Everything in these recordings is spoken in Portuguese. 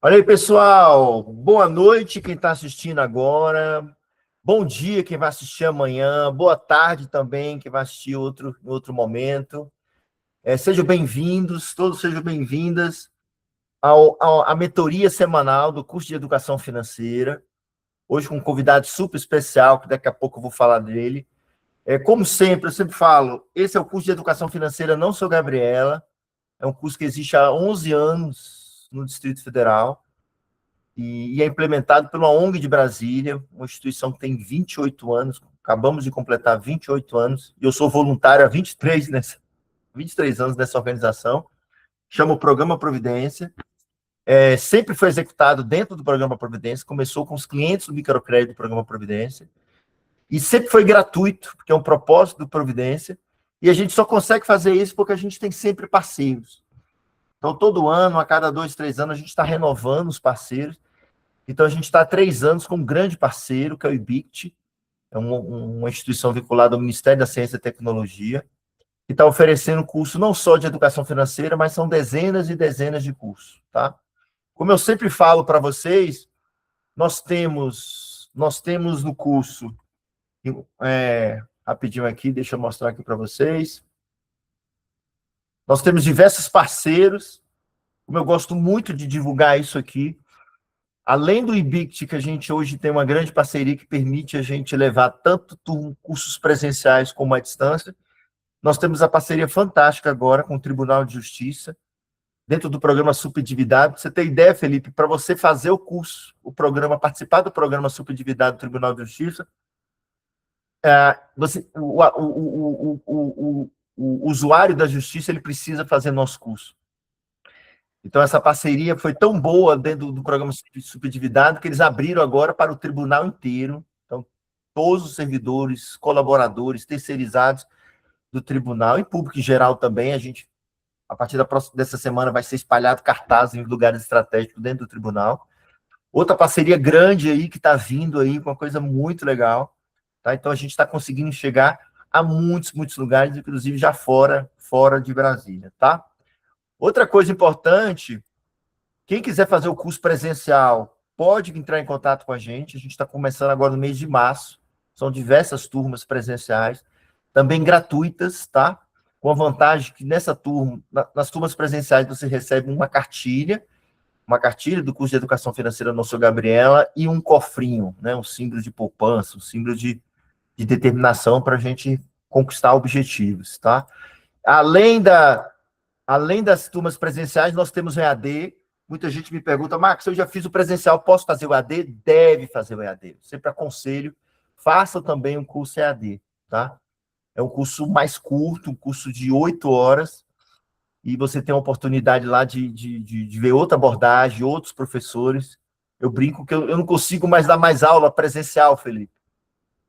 Olha aí, pessoal. Boa noite, quem está assistindo agora. Bom dia, quem vai assistir amanhã. Boa tarde também, quem vai assistir em outro momento. Sejam bem-vindos, todos sejam bem-vindas à mentoria semanal do curso de Educação Financeira. Hoje com um convidado super especial, que daqui a pouco eu vou falar dele. Como sempre, eu sempre falo, esse é o curso de Educação Financeira Não Sou Gabriela. É um curso que existe há 11 anos no Distrito Federal. E é implementado pela ONG de Brasília, uma instituição que tem 28 anos, acabamos de completar 28 anos, e eu sou voluntário há 23 anos nessa organização, chama o Programa Providência, sempre foi executado dentro do Programa Providência, começou com os clientes do microcrédito do Programa Providência, e sempre foi gratuito, porque é um propósito do Providência, e a gente só consegue fazer isso porque a gente tem sempre parceiros. Então, todo ano, a cada 2, 3 anos, a gente está renovando os parceiros. Então, a gente está há 3 anos com um grande parceiro, que é o IBICT, é uma instituição vinculada ao Ministério da Ciência e Tecnologia, que está oferecendo curso não só de educação financeira, mas são dezenas e dezenas de cursos, tá? Como eu sempre falo para vocês, nós temos no curso, rapidinho aqui, deixa eu mostrar aqui para vocês, nós temos diversos parceiros, como eu gosto muito de divulgar isso aqui. Além do IBICT, que a gente hoje tem uma grande parceria que permite a gente levar tanto cursos presenciais como à distância, nós temos a parceria fantástica agora com o Tribunal de Justiça, dentro do programa Superendividado. Pra você ter ideia, Felipe, para você fazer o curso, participar do programa Superendividado do Tribunal de Justiça, o usuário da Justiça ele precisa fazer nosso curso. Então, essa parceria foi tão boa dentro do programa Superendividado que eles abriram agora para o tribunal inteiro. Então, todos os servidores, colaboradores, terceirizados do tribunal, e público em geral também, a partir dessa semana, vai ser espalhado cartazes em lugares estratégicos dentro do tribunal. Outra parceria grande aí que está vindo aí com uma coisa muito legal. Tá? Então, a gente está conseguindo chegar a muitos, muitos lugares, inclusive já fora de Brasília, tá? Outra coisa importante, quem quiser fazer o curso presencial, pode entrar em contato com a gente está começando agora no mês de março, são diversas turmas presenciais, também gratuitas, tá? Com a vantagem que nas turmas presenciais você recebe uma cartilha do curso de Educação Financeira Não Sou Gabriela e um cofrinho, né? Um símbolo de poupança, um símbolo de determinação para a gente conquistar objetivos, tá? Além das turmas presenciais, nós temos o EAD. Muita gente me pergunta, Marcos, eu já fiz o presencial, posso fazer o EAD? Deve fazer o EAD. Sempre aconselho, faça também um curso EAD, tá? É um curso mais curto, um curso de 8 horas, e você tem a oportunidade lá de ver outra abordagem, outros professores. Eu brinco que eu não consigo mais dar mais aula presencial, Felipe.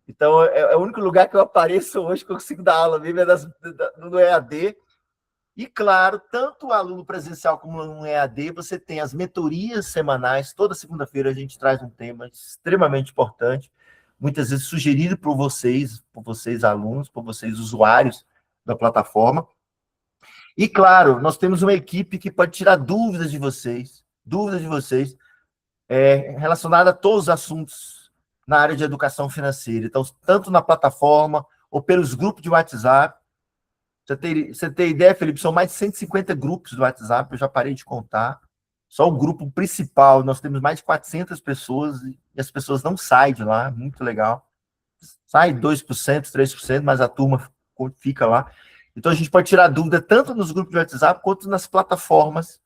Então, é o único lugar que eu apareço hoje que eu consigo dar aula mesmo, no EAD. E, claro, tanto o aluno presencial como no EAD, você tem as mentorias semanais. Toda segunda-feira a gente traz um tema extremamente importante, muitas vezes sugerido por vocês alunos, por vocês usuários da plataforma. E, claro, nós temos uma equipe que pode tirar dúvidas de vocês relacionadas a todos os assuntos na área de educação financeira. Então, tanto na plataforma ou pelos grupos de WhatsApp. Você tem ideia, Felipe? São mais de 150 grupos do WhatsApp, eu já parei de contar. Só o grupo principal, nós temos mais de 400 pessoas e as pessoas não saem de lá, muito legal. Sai 2%, 3%, mas a turma fica lá. Então, a gente pode tirar dúvida tanto nos grupos de WhatsApp quanto nas plataformas.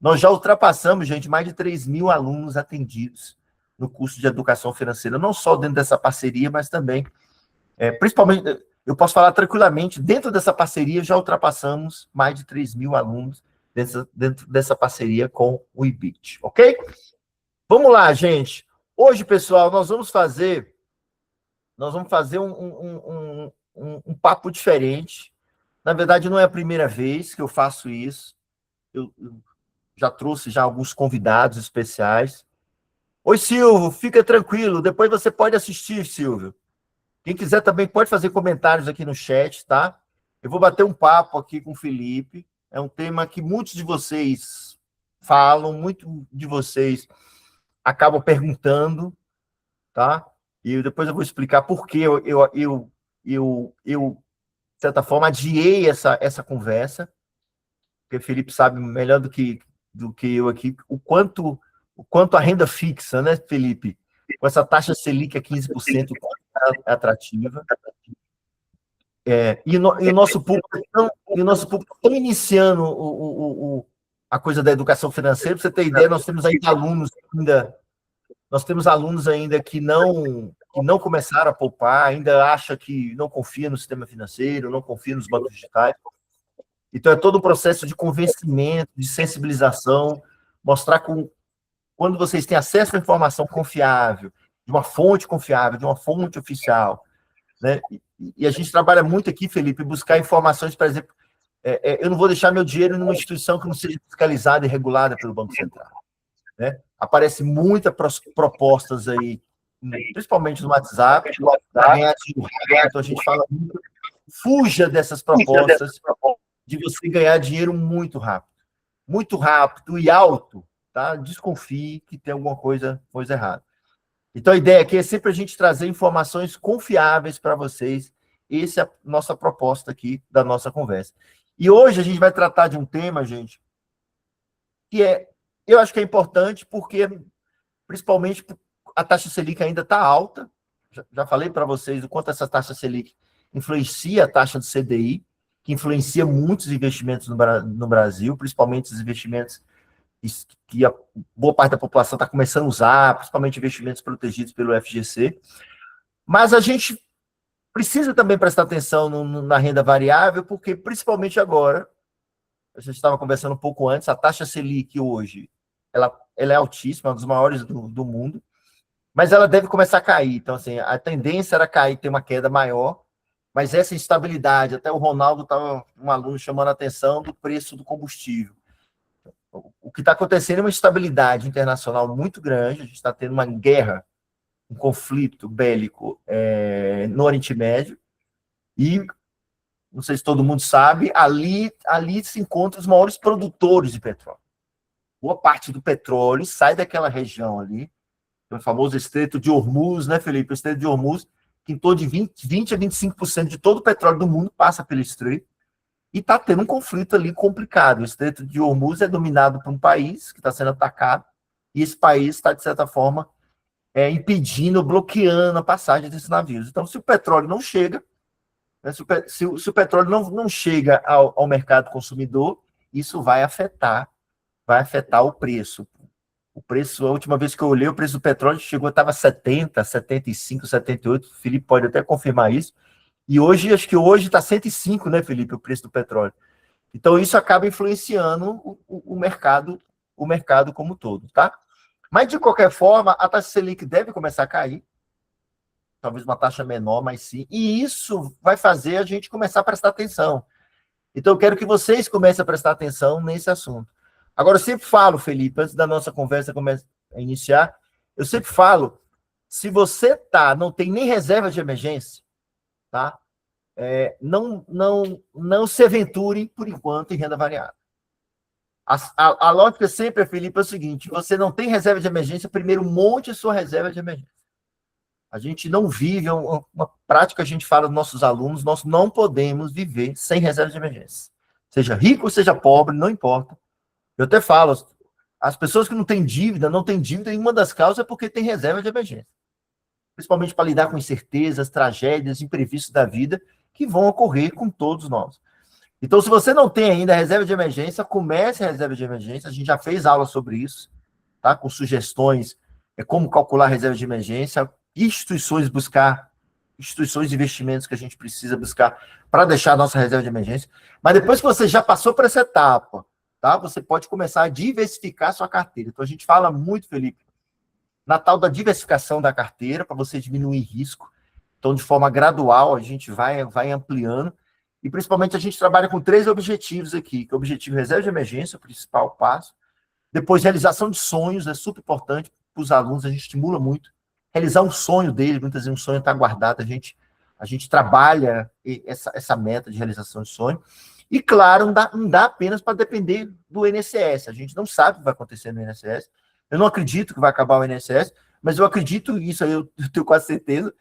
Nós já ultrapassamos, gente, mais de 3.000 alunos atendidos no curso de Educação Financeira, não só dentro dessa parceria, mas também, principalmente... Eu posso falar tranquilamente, dentro dessa parceria já ultrapassamos mais de 3.000 alunos dentro dessa parceria com o IBICT, ok? Vamos lá, gente. Hoje, pessoal, nós vamos fazer um papo diferente. Na verdade, não é a primeira vez que eu faço isso. Eu já trouxe já alguns convidados especiais. Oi, Silvio, fica tranquilo. Depois você pode assistir, Silvio. Quem quiser também pode fazer comentários aqui no chat, tá? Eu vou bater um papo aqui com o Felipe. É um tema que muitos de vocês falam, muito de vocês acabam perguntando, tá? E depois eu vou explicar por que eu de certa forma, adiei essa conversa, porque o Felipe sabe melhor do que eu aqui o quanto a renda fixa, né, Felipe? Com essa taxa Selic a 15%, é atrativa. E o nosso público está iniciando a coisa da educação financeira. Para você ter ideia, nós temos alunos ainda que não começaram a poupar, ainda acha que não confia no sistema financeiro, não confia nos bancos digitais. Então, é todo um processo de convencimento, de sensibilização, mostrar quando vocês têm acesso à informação confiável, de uma fonte confiável, de uma fonte oficial, né? E a gente trabalha muito aqui, Felipe, buscar informações, por exemplo, eu não vou deixar meu dinheiro numa instituição que não seja fiscalizada e regulada pelo Banco Central, né? Aparece muitas propostas aí, principalmente no WhatsApp, para ganhar dinheiro. Então, a gente fala muito, fuja dessas propostas de você ganhar dinheiro muito rápido e alto, tá? Desconfie que tem alguma coisa errada. Então, a ideia aqui é sempre a gente trazer informações confiáveis para vocês. Essa é a nossa proposta aqui da nossa conversa. E hoje a gente vai tratar de um tema, gente, que eu acho que é importante porque, principalmente, a taxa Selic ainda está alta. Já falei para vocês o quanto essa taxa Selic influencia a taxa do CDI, que influencia muitos investimentos no Brasil, principalmente os investimentos que a boa parte da população está começando a usar, principalmente investimentos protegidos pelo FGC. Mas a gente precisa também prestar atenção na renda variável, porque, principalmente agora, a gente estava conversando um pouco antes, a taxa Selic hoje, ela é altíssima, uma das maiores do mundo, mas ela deve começar a cair. Então, assim, a tendência era cair, ter uma queda maior, mas essa instabilidade, até o Ronaldo estava, um aluno, chamando a atenção do preço do combustível. O que está acontecendo é uma instabilidade internacional muito grande, a gente está tendo uma guerra, um conflito bélico no Oriente Médio, e, não sei se todo mundo sabe, ali se encontram os maiores produtores de petróleo. Boa parte do petróleo sai daquela região ali, o famoso Estreito de Hormuz, né, Felipe? O Estreito de Hormuz, que em torno de 20 a 25% de todo o petróleo do mundo passa pelo Estreito, e está tendo um conflito ali complicado. O Estreito de Hormuz é dominado por um país que está sendo atacado, e esse país está, de certa forma, impedindo, bloqueando a passagem desses navios. Então, se o petróleo não chega, né, se o petróleo não chega ao mercado consumidor, isso vai afetar o preço. O preço, a última vez que eu olhei, o preço do petróleo estava 70, 75, 78. O Felipe pode até confirmar isso. E hoje, acho que hoje está 105, né, Felipe, o preço do petróleo. Então, isso acaba influenciando o mercado como um todo, tá? Mas, de qualquer forma, a taxa Selic deve começar a cair, talvez uma taxa menor, mas sim. E isso vai fazer a gente começar a prestar atenção. Então, eu quero que vocês comecem a prestar atenção nesse assunto. Agora, eu sempre falo, Felipe, antes da nossa conversa iniciar, eu sempre falo, se você não tem nem reserva de emergência, tá? Não se aventure, por enquanto, em renda variável. A lógica sempre, Felipe, é o seguinte: você não tem reserva de emergência, primeiro monte a sua reserva de emergência. A gente não vive, uma prática que a gente fala dos nossos alunos, nós não podemos viver sem reserva de emergência. Seja rico ou seja pobre, não importa. Eu até falo, as pessoas que não têm dívida, e uma das causas é porque tem reserva de emergência. Principalmente para lidar com incertezas, tragédias, imprevistos da vida, que vão ocorrer com todos nós. Então, se você não tem ainda reserva de emergência, comece a reserva de emergência. A gente já fez aula sobre isso, tá? Com sugestões, como calcular a reserva de emergência, instituições de investimentos que a gente precisa buscar para deixar a nossa reserva de emergência. Mas depois que você já passou por essa etapa, tá? Você pode começar a diversificar a sua carteira. Então, a gente fala muito, Felipe, na tal da diversificação da carteira, para você diminuir risco. Então, de forma gradual, a gente vai ampliando. E, principalmente, a gente trabalha com 3 objetivos aqui, que é o objetivo reserva de emergência, o principal passo. Depois, realização de sonhos, é super importante para os alunos, a gente estimula muito. Realizar um sonho deles, muitas vezes um sonho está guardado, a gente trabalha essa meta de realização de sonho. E, claro, não dá apenas para depender do INSS. A gente não sabe o que vai acontecer no INSS. Eu não acredito que vai acabar o INSS, mas eu acredito, isso aí eu tenho quase certeza,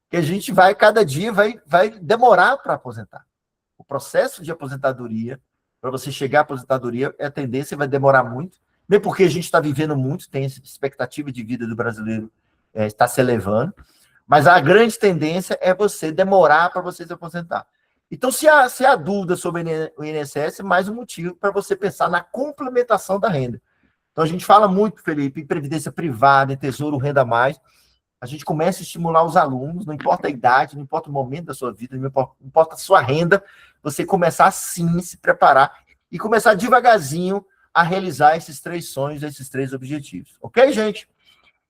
que a gente vai, cada dia, vai demorar para aposentar. O processo de aposentadoria, para você chegar à aposentadoria, a tendência vai demorar muito, mesmo porque a gente está vivendo muito, tem essa expectativa de vida do brasileiro está se elevando, mas a grande tendência é você demorar para você se aposentar. Então, se há dúvida sobre o INSS, mais um motivo para você pensar na complementação da renda. Então, a gente fala muito, Felipe, em previdência privada, em tesouro, renda mais. A gente começa a estimular os alunos, não importa a idade, não importa o momento da sua vida, não importa a sua renda, você começar sim se preparar e começar devagarzinho a realizar esses 3 sonhos, esses 3 objetivos. Ok, gente?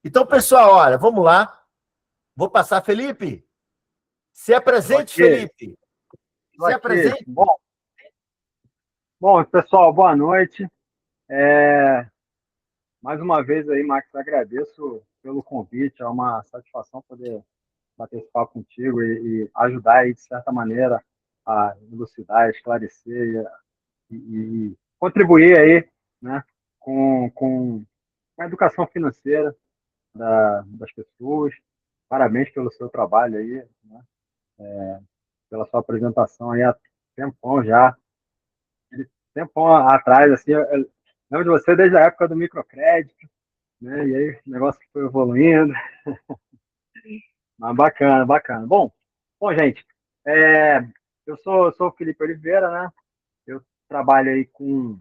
Então, pessoal, olha, vamos lá. Vou passar, Felipe. Se apresente, Felipe. Tô Se aqui. apresente. Bom, pessoal, boa noite. Mais uma vez aí, Max, agradeço pelo convite. É uma satisfação poder bater esse papo contigo e ajudar aí, de certa maneira, a elucidar, esclarecer e contribuir aí, né, com a educação financeira das pessoas. Parabéns pelo seu trabalho aí, né, pela sua apresentação aí há tempão já. Tempão atrás, assim, eu lembro de você desde a época do microcrédito, né? E aí o negócio foi evoluindo. Mas bacana, bacana. Bom, gente, é, eu sou o Felipe Oliveira, né? Eu trabalho aí com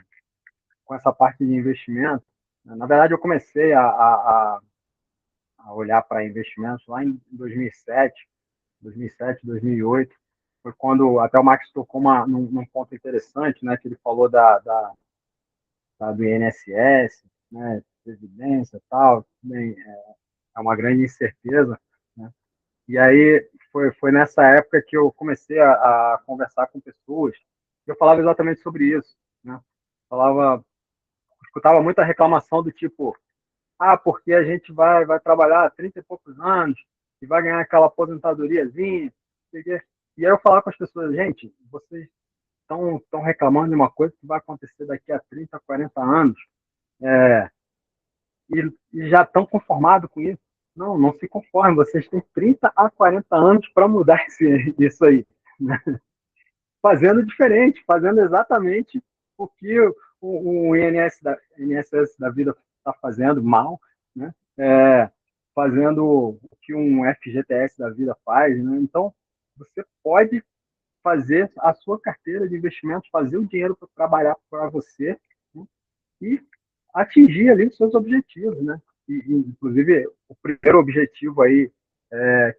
essa parte de investimento. Na verdade, eu comecei a olhar para investimentos lá em 2007, 2008. Foi quando até o Max tocou num ponto interessante, né? Que ele falou do INSS, né? Previdência e tal. Também é uma grande incerteza, né? E aí foi nessa época que eu comecei a conversar com pessoas. Eu falava exatamente sobre isso, né? Falava, escutava muita reclamação do tipo, porque a gente vai trabalhar 30 e poucos anos e vai ganhar aquela aposentadoriazinha. E aí eu falava com as pessoas, gente, vocês estão reclamando de uma coisa que vai acontecer daqui a 30, 40 anos, é, e já estão conformados com isso. Não se conformem, vocês têm 30 a 40 anos para mudar isso aí. Né? Fazendo diferente, fazendo exatamente o que o INSS da vida está fazendo mal, né? Fazendo o que um FGTS da vida faz. Né? Então, você pode fazer a sua carteira de investimentos, fazer o dinheiro para trabalhar para você, né? E atingir ali os seus objetivos, né? Inclusive, o primeiro objetivo aí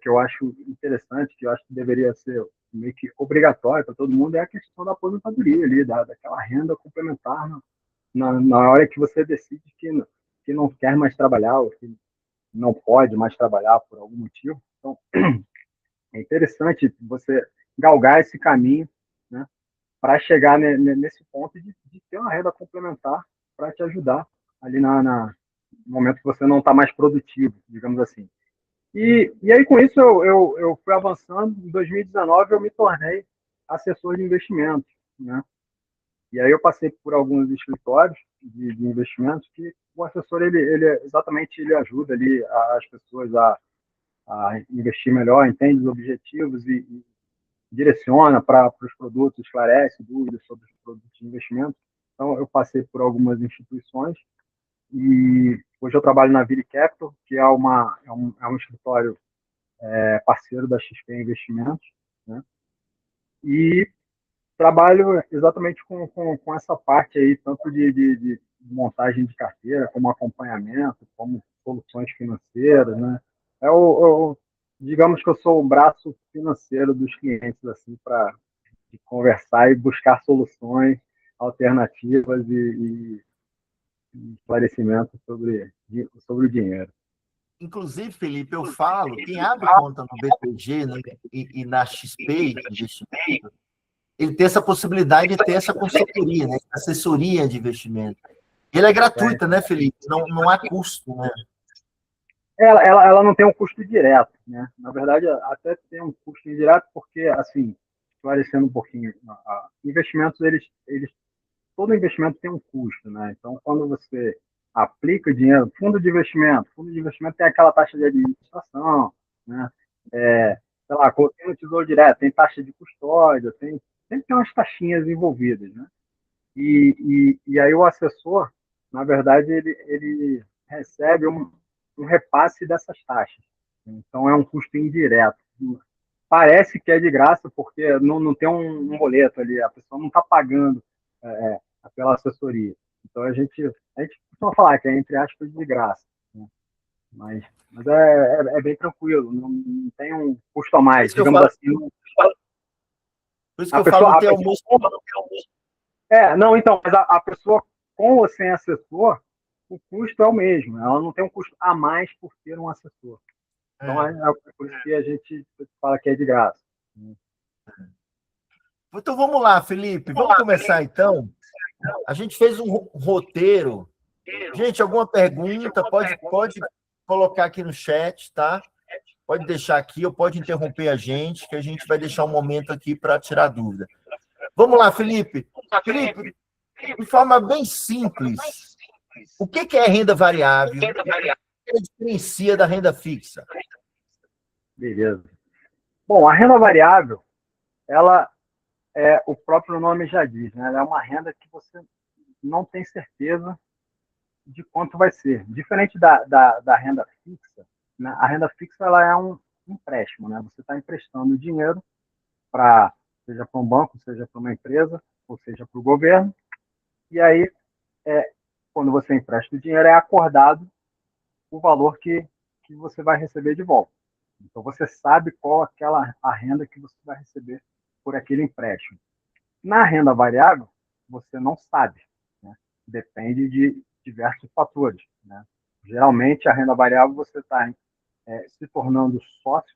que eu acho interessante, que eu acho que deveria ser meio que obrigatório para todo mundo, é a questão da aposentadoria ali, daquela renda complementar na hora que você decide que não quer mais trabalhar, ou que não pode mais trabalhar por algum motivo. Então, é interessante você galgar esse caminho, né, para chegar nesse ponto de ter uma renda complementar para te ajudar ali no momento que você não está mais produtivo, digamos assim. E aí, com isso, eu fui avançando. Em 2019, eu me tornei assessor de investimentos, né? E aí eu passei por alguns escritórios de investimentos que o assessor, exatamente, ele ajuda ali as pessoas a investir melhor, entende os objetivos e direciona para os produtos, esclarece dúvidas sobre os produtos de investimento. Então, eu passei por algumas instituições e hoje eu trabalho na Viri Capital, que é um escritório parceiro da XP Investimentos, né? E trabalho exatamente com essa parte aí, tanto de montagem de carteira, como acompanhamento, como soluções financeiras, né? Digamos que eu sou o braço financeiro dos clientes, assim, para conversar e buscar soluções alternativas e esclarecimento sobre o dinheiro. Inclusive, Felipe, eu falo, quem abre conta no BTG, né, e na XP Investimento, ele tem essa possibilidade de ter essa consultoria, né, assessoria de investimento. Ele é gratuita, né, Felipe? Não há custo, né? Ela não tem um custo direto, né? Na verdade, até tem um custo indireto, porque, assim, esclarecendo um pouquinho, investimentos, todo investimento tem um custo, né? Então, quando você aplica dinheiro, fundo de investimento tem aquela taxa de administração, né? Sei lá, coloquei no Tesouro Direto, tem taxa de custódia, sempre tem umas taxinhas envolvidas, né? E aí o assessor, na verdade, ele recebe um repasse dessas taxas. Então, é um custo indireto. Parece que é de graça, porque não tem um boleto ali, a pessoa não está pagando é, pela assessoria. Então, a gente costuma falar que é, entre aspas, de graça. Né? Mas é bem tranquilo, não tem um custo a Por mais, isso que eu digamos falo, assim. por isso que A eu falo, pessoa, não a tem almoço. pessoa não, então, mas a pessoa com ou sem assessor, o custo é o mesmo. Ela não tem um custo a mais por ter um assessor. Então, é por isso que a gente fala que é de graça. Então vamos lá, Felipe, vamos começar então. A gente fez um roteiro. Gente, alguma pergunta, pode colocar aqui no chat, tá? Pode deixar aqui ou pode interromper a gente, que a gente vai deixar um momento aqui para tirar dúvida. Vamos lá, Felipe. Felipe, de forma bem simples, o que é renda variável? O que diferencia da renda fixa? Beleza. Bom, a renda variável, ela o próprio nome já diz, né? Ela é uma renda que você não tem certeza de quanto vai ser. Diferente da renda fixa, né? A renda fixa ela é um empréstimo, né? Você está emprestando dinheiro seja para um banco, seja para uma empresa, ou seja para o governo, e aí, quando você empresta o dinheiro, é acordado o valor que você vai receber de volta. Então, você sabe qual a renda que você vai receber por aquele empréstimo. Na renda variável, você não sabe. Né? Depende de diversos fatores. Né? Geralmente, a renda variável, você está se tornando sócio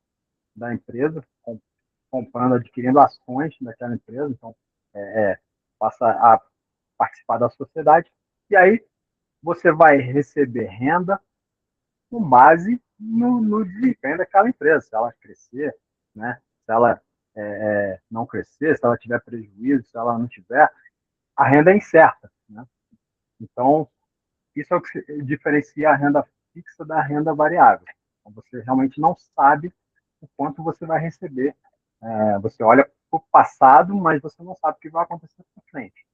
da empresa, comprando, adquirindo ações daquela empresa, então passa a participar da sociedade, e aí você vai receber renda com base no desempenho daquela empresa, se ela crescer, né? Se ela não crescer, se ela tiver prejuízo, se ela não tiver, a renda é incerta. Né? Então, isso é o que diferencia a renda fixa da renda variável. Então, você realmente não sabe o quanto você vai receber. Você olha para o passado, mas você não sabe o que vai acontecer para frente.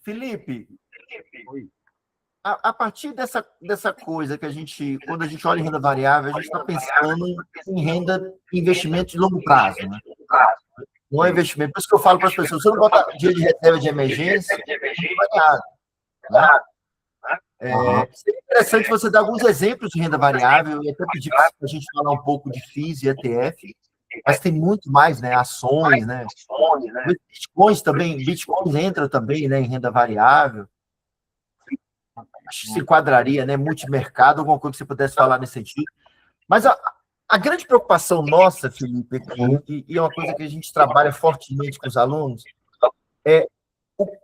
Felipe, Oi. a partir dessa coisa que quando a gente olha em renda variável, a gente está pensando em renda, investimento de longo prazo, né? Não é investimento. Por isso que eu falo para as pessoas, você não bota dinheiro de reserva de emergência, não vai nada. Né? Seria interessante você dar alguns exemplos de renda variável e até pedir para a gente falar um pouco de FIIs e ETF, mas tem muito mais, né? Ações, né? Bitcoins também, Bitcoins entra também, né, em renda variável. Acho que se enquadraria, né? Multimercado, alguma coisa que você pudesse falar nesse sentido. Mas a grande preocupação nossa, Felipe, e é uma coisa que a gente trabalha fortemente com os alunos, é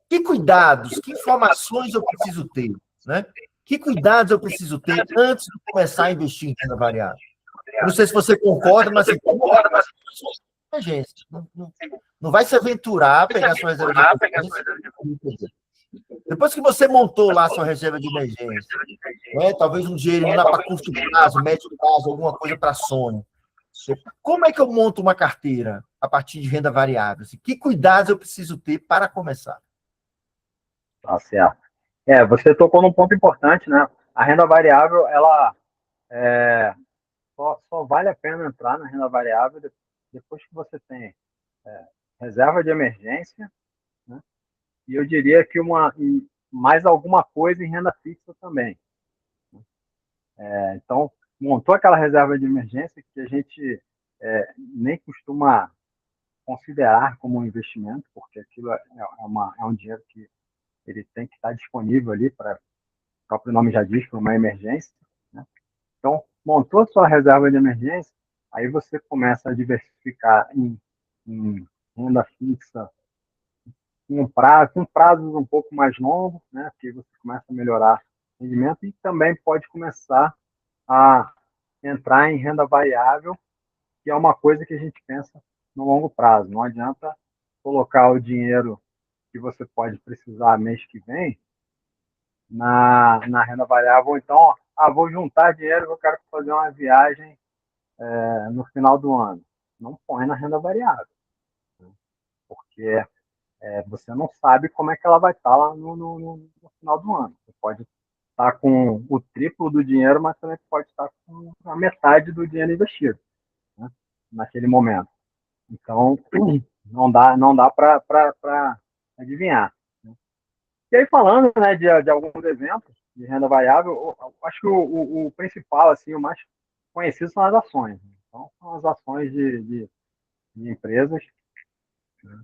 que cuidados, que informações eu preciso ter, né? Que cuidados eu preciso ter antes de começar a investir em renda variável? Eu não sei se você concorda, mas assim, emergência. Não vai se aventurar a pegar sua reserva de emergência. Depois que você montou lá sua reserva de emergência, né? Talvez um dinheiro lá para curto prazo, médio prazo, alguma coisa para sonho. Como é que eu monto uma carteira a partir de renda variável? Assim, que cuidados eu preciso ter para começar? Tá certo. Você tocou num ponto importante, né? A renda variável, ela só vale a pena entrar na renda variável depois que você tem reserva de emergência, né? E eu diria que mais alguma coisa em renda fixa também. Então, montou aquela reserva de emergência que a gente nem costuma considerar como um investimento, porque aquilo é um dinheiro que ele tem que estar disponível ali para, o próprio nome já diz, para uma emergência. Né? Então, montou sua reserva de emergência, aí você começa a diversificar em renda fixa com prazos um pouco mais longos, né? Porque você começa a melhorar o rendimento e também pode começar a entrar em renda variável que é uma coisa que a gente pensa no longo prazo. Não adianta colocar o dinheiro que você pode precisar mês que vem na renda variável, ou então, vou juntar dinheiro que eu quero fazer uma viagem no final do ano. Não põe na renda variável, né? Porque você não sabe como é que ela vai estar lá no final do ano. Você pode estar com o triplo do dinheiro, mas também pode estar com a metade do dinheiro investido, né, naquele momento. Então, não dá para adivinhar, né? E aí, falando, né, de alguns exemplos de renda variável, eu acho que o principal, assim, o mais conhecido são as ações, né? Então, são as ações de empresas, né,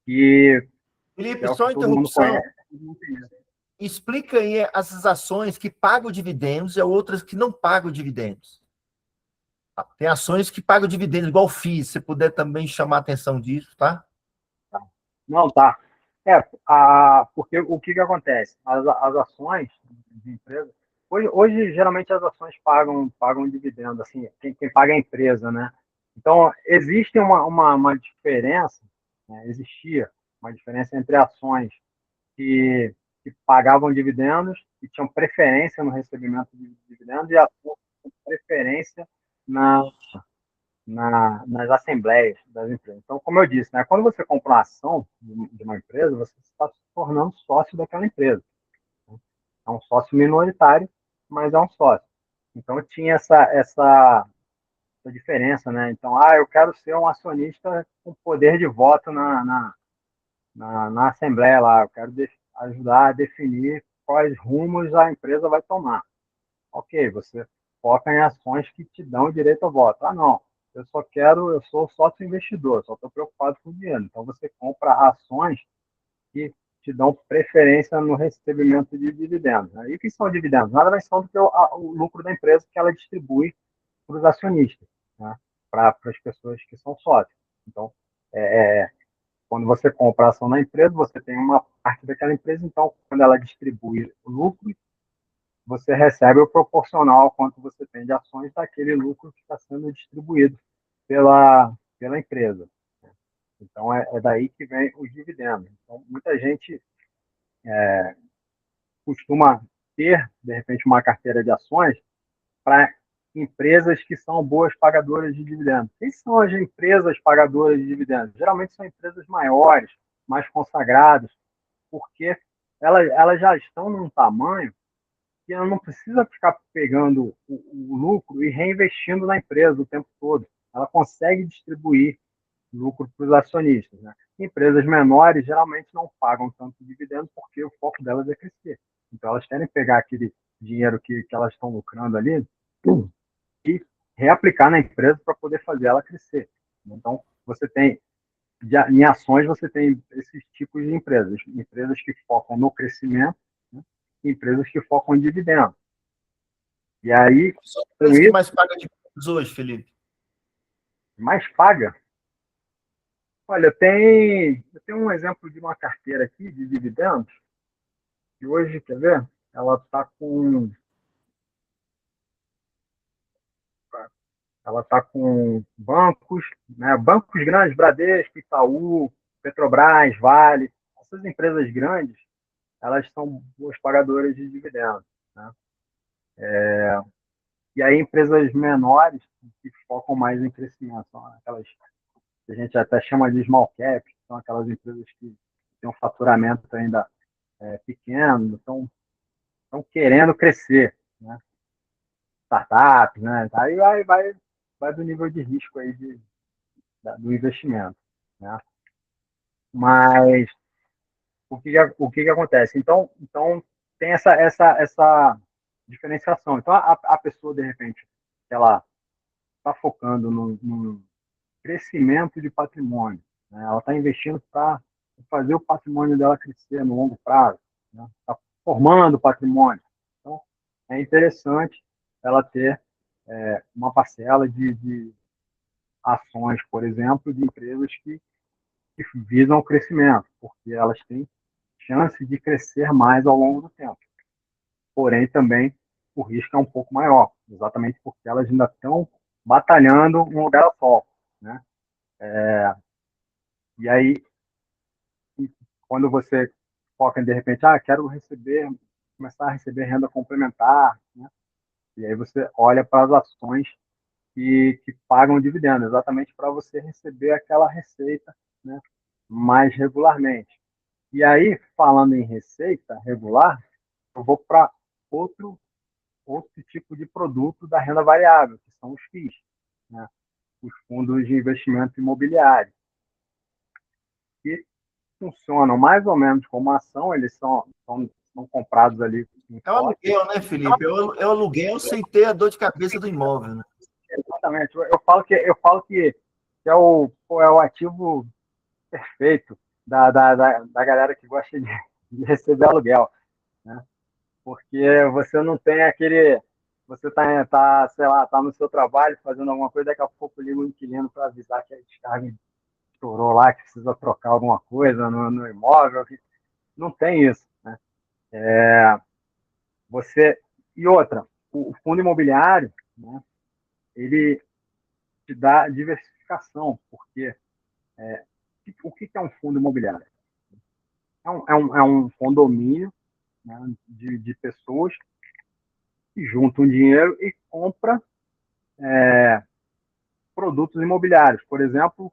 que Felipe, é o só que uma todo mundo interrupção. conhece. Todo mundo conhece. Explica aí as ações que pagam dividendos e outras que não pagam dividendos. Tem ações que pagam dividendos, igual FIIs, se você puder também chamar a atenção disso, tá? Tá. Não, tá. Porque o que acontece? As ações de empresa, hoje geralmente as ações pagam dividendo, assim, quem paga é a empresa, né? Então, existe uma diferença, né? Existia uma diferença entre ações que pagavam dividendos e tinham preferência no recebimento de dividendos e ações com preferência na nas assembleias das empresas. Então, como eu disse, né, quando você compra uma ação de uma empresa, você está se tornando sócio daquela empresa, né? É um sócio minoritário, mas é um sócio. Então, tinha essa diferença, né? Então, eu quero ser um acionista com poder de voto na assembleia lá, eu quero ajudar a definir quais rumos a empresa vai tomar. Ok, você foca em ações que te dão direito ao voto. Não, eu sou sócio investidor, só estou preocupado com o dinheiro. Então você compra ações que te dão preferência no recebimento de dividendos, né? E o que são dividendos? Nada mais são do que o lucro da empresa que ela distribui para os acionistas, né? Para as pessoas que são sócios. Então, quando você compra a ação na empresa, você tem uma parte daquela empresa, então, quando ela distribui o lucro, você recebe o proporcional ao quanto você tem de ações daquele lucro que está sendo distribuído pela empresa. Então, é daí que vem os dividendos. Então, muita gente costuma ter, de repente, uma carteira de ações para empresas que são boas pagadoras de dividendos. Quem são as empresas pagadoras de dividendos? Geralmente são empresas maiores, mais consagradas, porque elas já estão num tamanho que ela não precisa ficar pegando o lucro e reinvestindo na empresa o tempo todo. Ela consegue distribuir lucro para os acionistas, né? Empresas menores geralmente não pagam tanto dividendo porque o foco delas é crescer. Então, elas querem pegar aquele dinheiro que elas estão lucrando ali e reaplicar na empresa para poder fazer ela crescer. Então, você tem, em ações, você tem esses tipos de empresas. Empresas que focam no crescimento, né? E empresas que focam em dividendos. E aí, São as com empresas que isso, mais pagam dividendos hoje, Felipe. mais paga. Olha, eu tenho um exemplo de uma carteira aqui de dividendos, que hoje, quer ver? Ela está com bancos, né? Bancos grandes, Bradesco, Itaú, Petrobras, Vale. Essas empresas grandes, elas são boas pagadoras de dividendos, né? E aí empresas menores que focam mais em crescimento, são aquelas que a gente até chama de small cap, são aquelas empresas que têm um faturamento ainda pequeno, estão querendo crescer, né? Startups, né? Aí vai do nível de risco aí do investimento, né? Mas o que acontece? Então tem essa diferenciação. Então a pessoa, de repente, ela está focando no crescimento de patrimônio, né? Ela está investindo para fazer o patrimônio dela crescer no longo prazo, né? Está formando patrimônio. Então, é interessante ela ter uma parcela de ações, por exemplo, de empresas que visam o crescimento, porque elas têm chance de crescer mais ao longo do tempo. Porém, também o risco é um pouco maior, exatamente porque elas ainda estão batalhando um lugar só, né? E aí, quando você foca em, de repente, quero começar a receber renda complementar, né? E aí você olha para as ações que pagam dividendos, exatamente para você receber aquela receita, né, mais regularmente. E aí, falando em receita regular, eu vou para outro, outro tipo de produto da renda variável, que são os FIIs, né, os fundos de investimento imobiliário, que funcionam mais ou menos como ação, eles são comprados ali em É o potes. aluguel, né, Felipe? É o aluguel sem ter a dor de cabeça do imóvel, né? Exatamente. Eu falo que é o ativo perfeito da galera que gosta de receber aluguel, né? Porque você não tem aquele. Você sei lá, tá no seu trabalho fazendo alguma coisa, daqui a pouco liga o inquilino para avisar que a descarga estourou lá, que precisa trocar alguma coisa no imóvel. Não tem isso, né? Você, e outra, o fundo imobiliário, né, ele te dá diversificação, porque o que é um fundo imobiliário? É um condomínio, né, de pessoas que juntam dinheiro e compra produtos imobiliários. Por exemplo,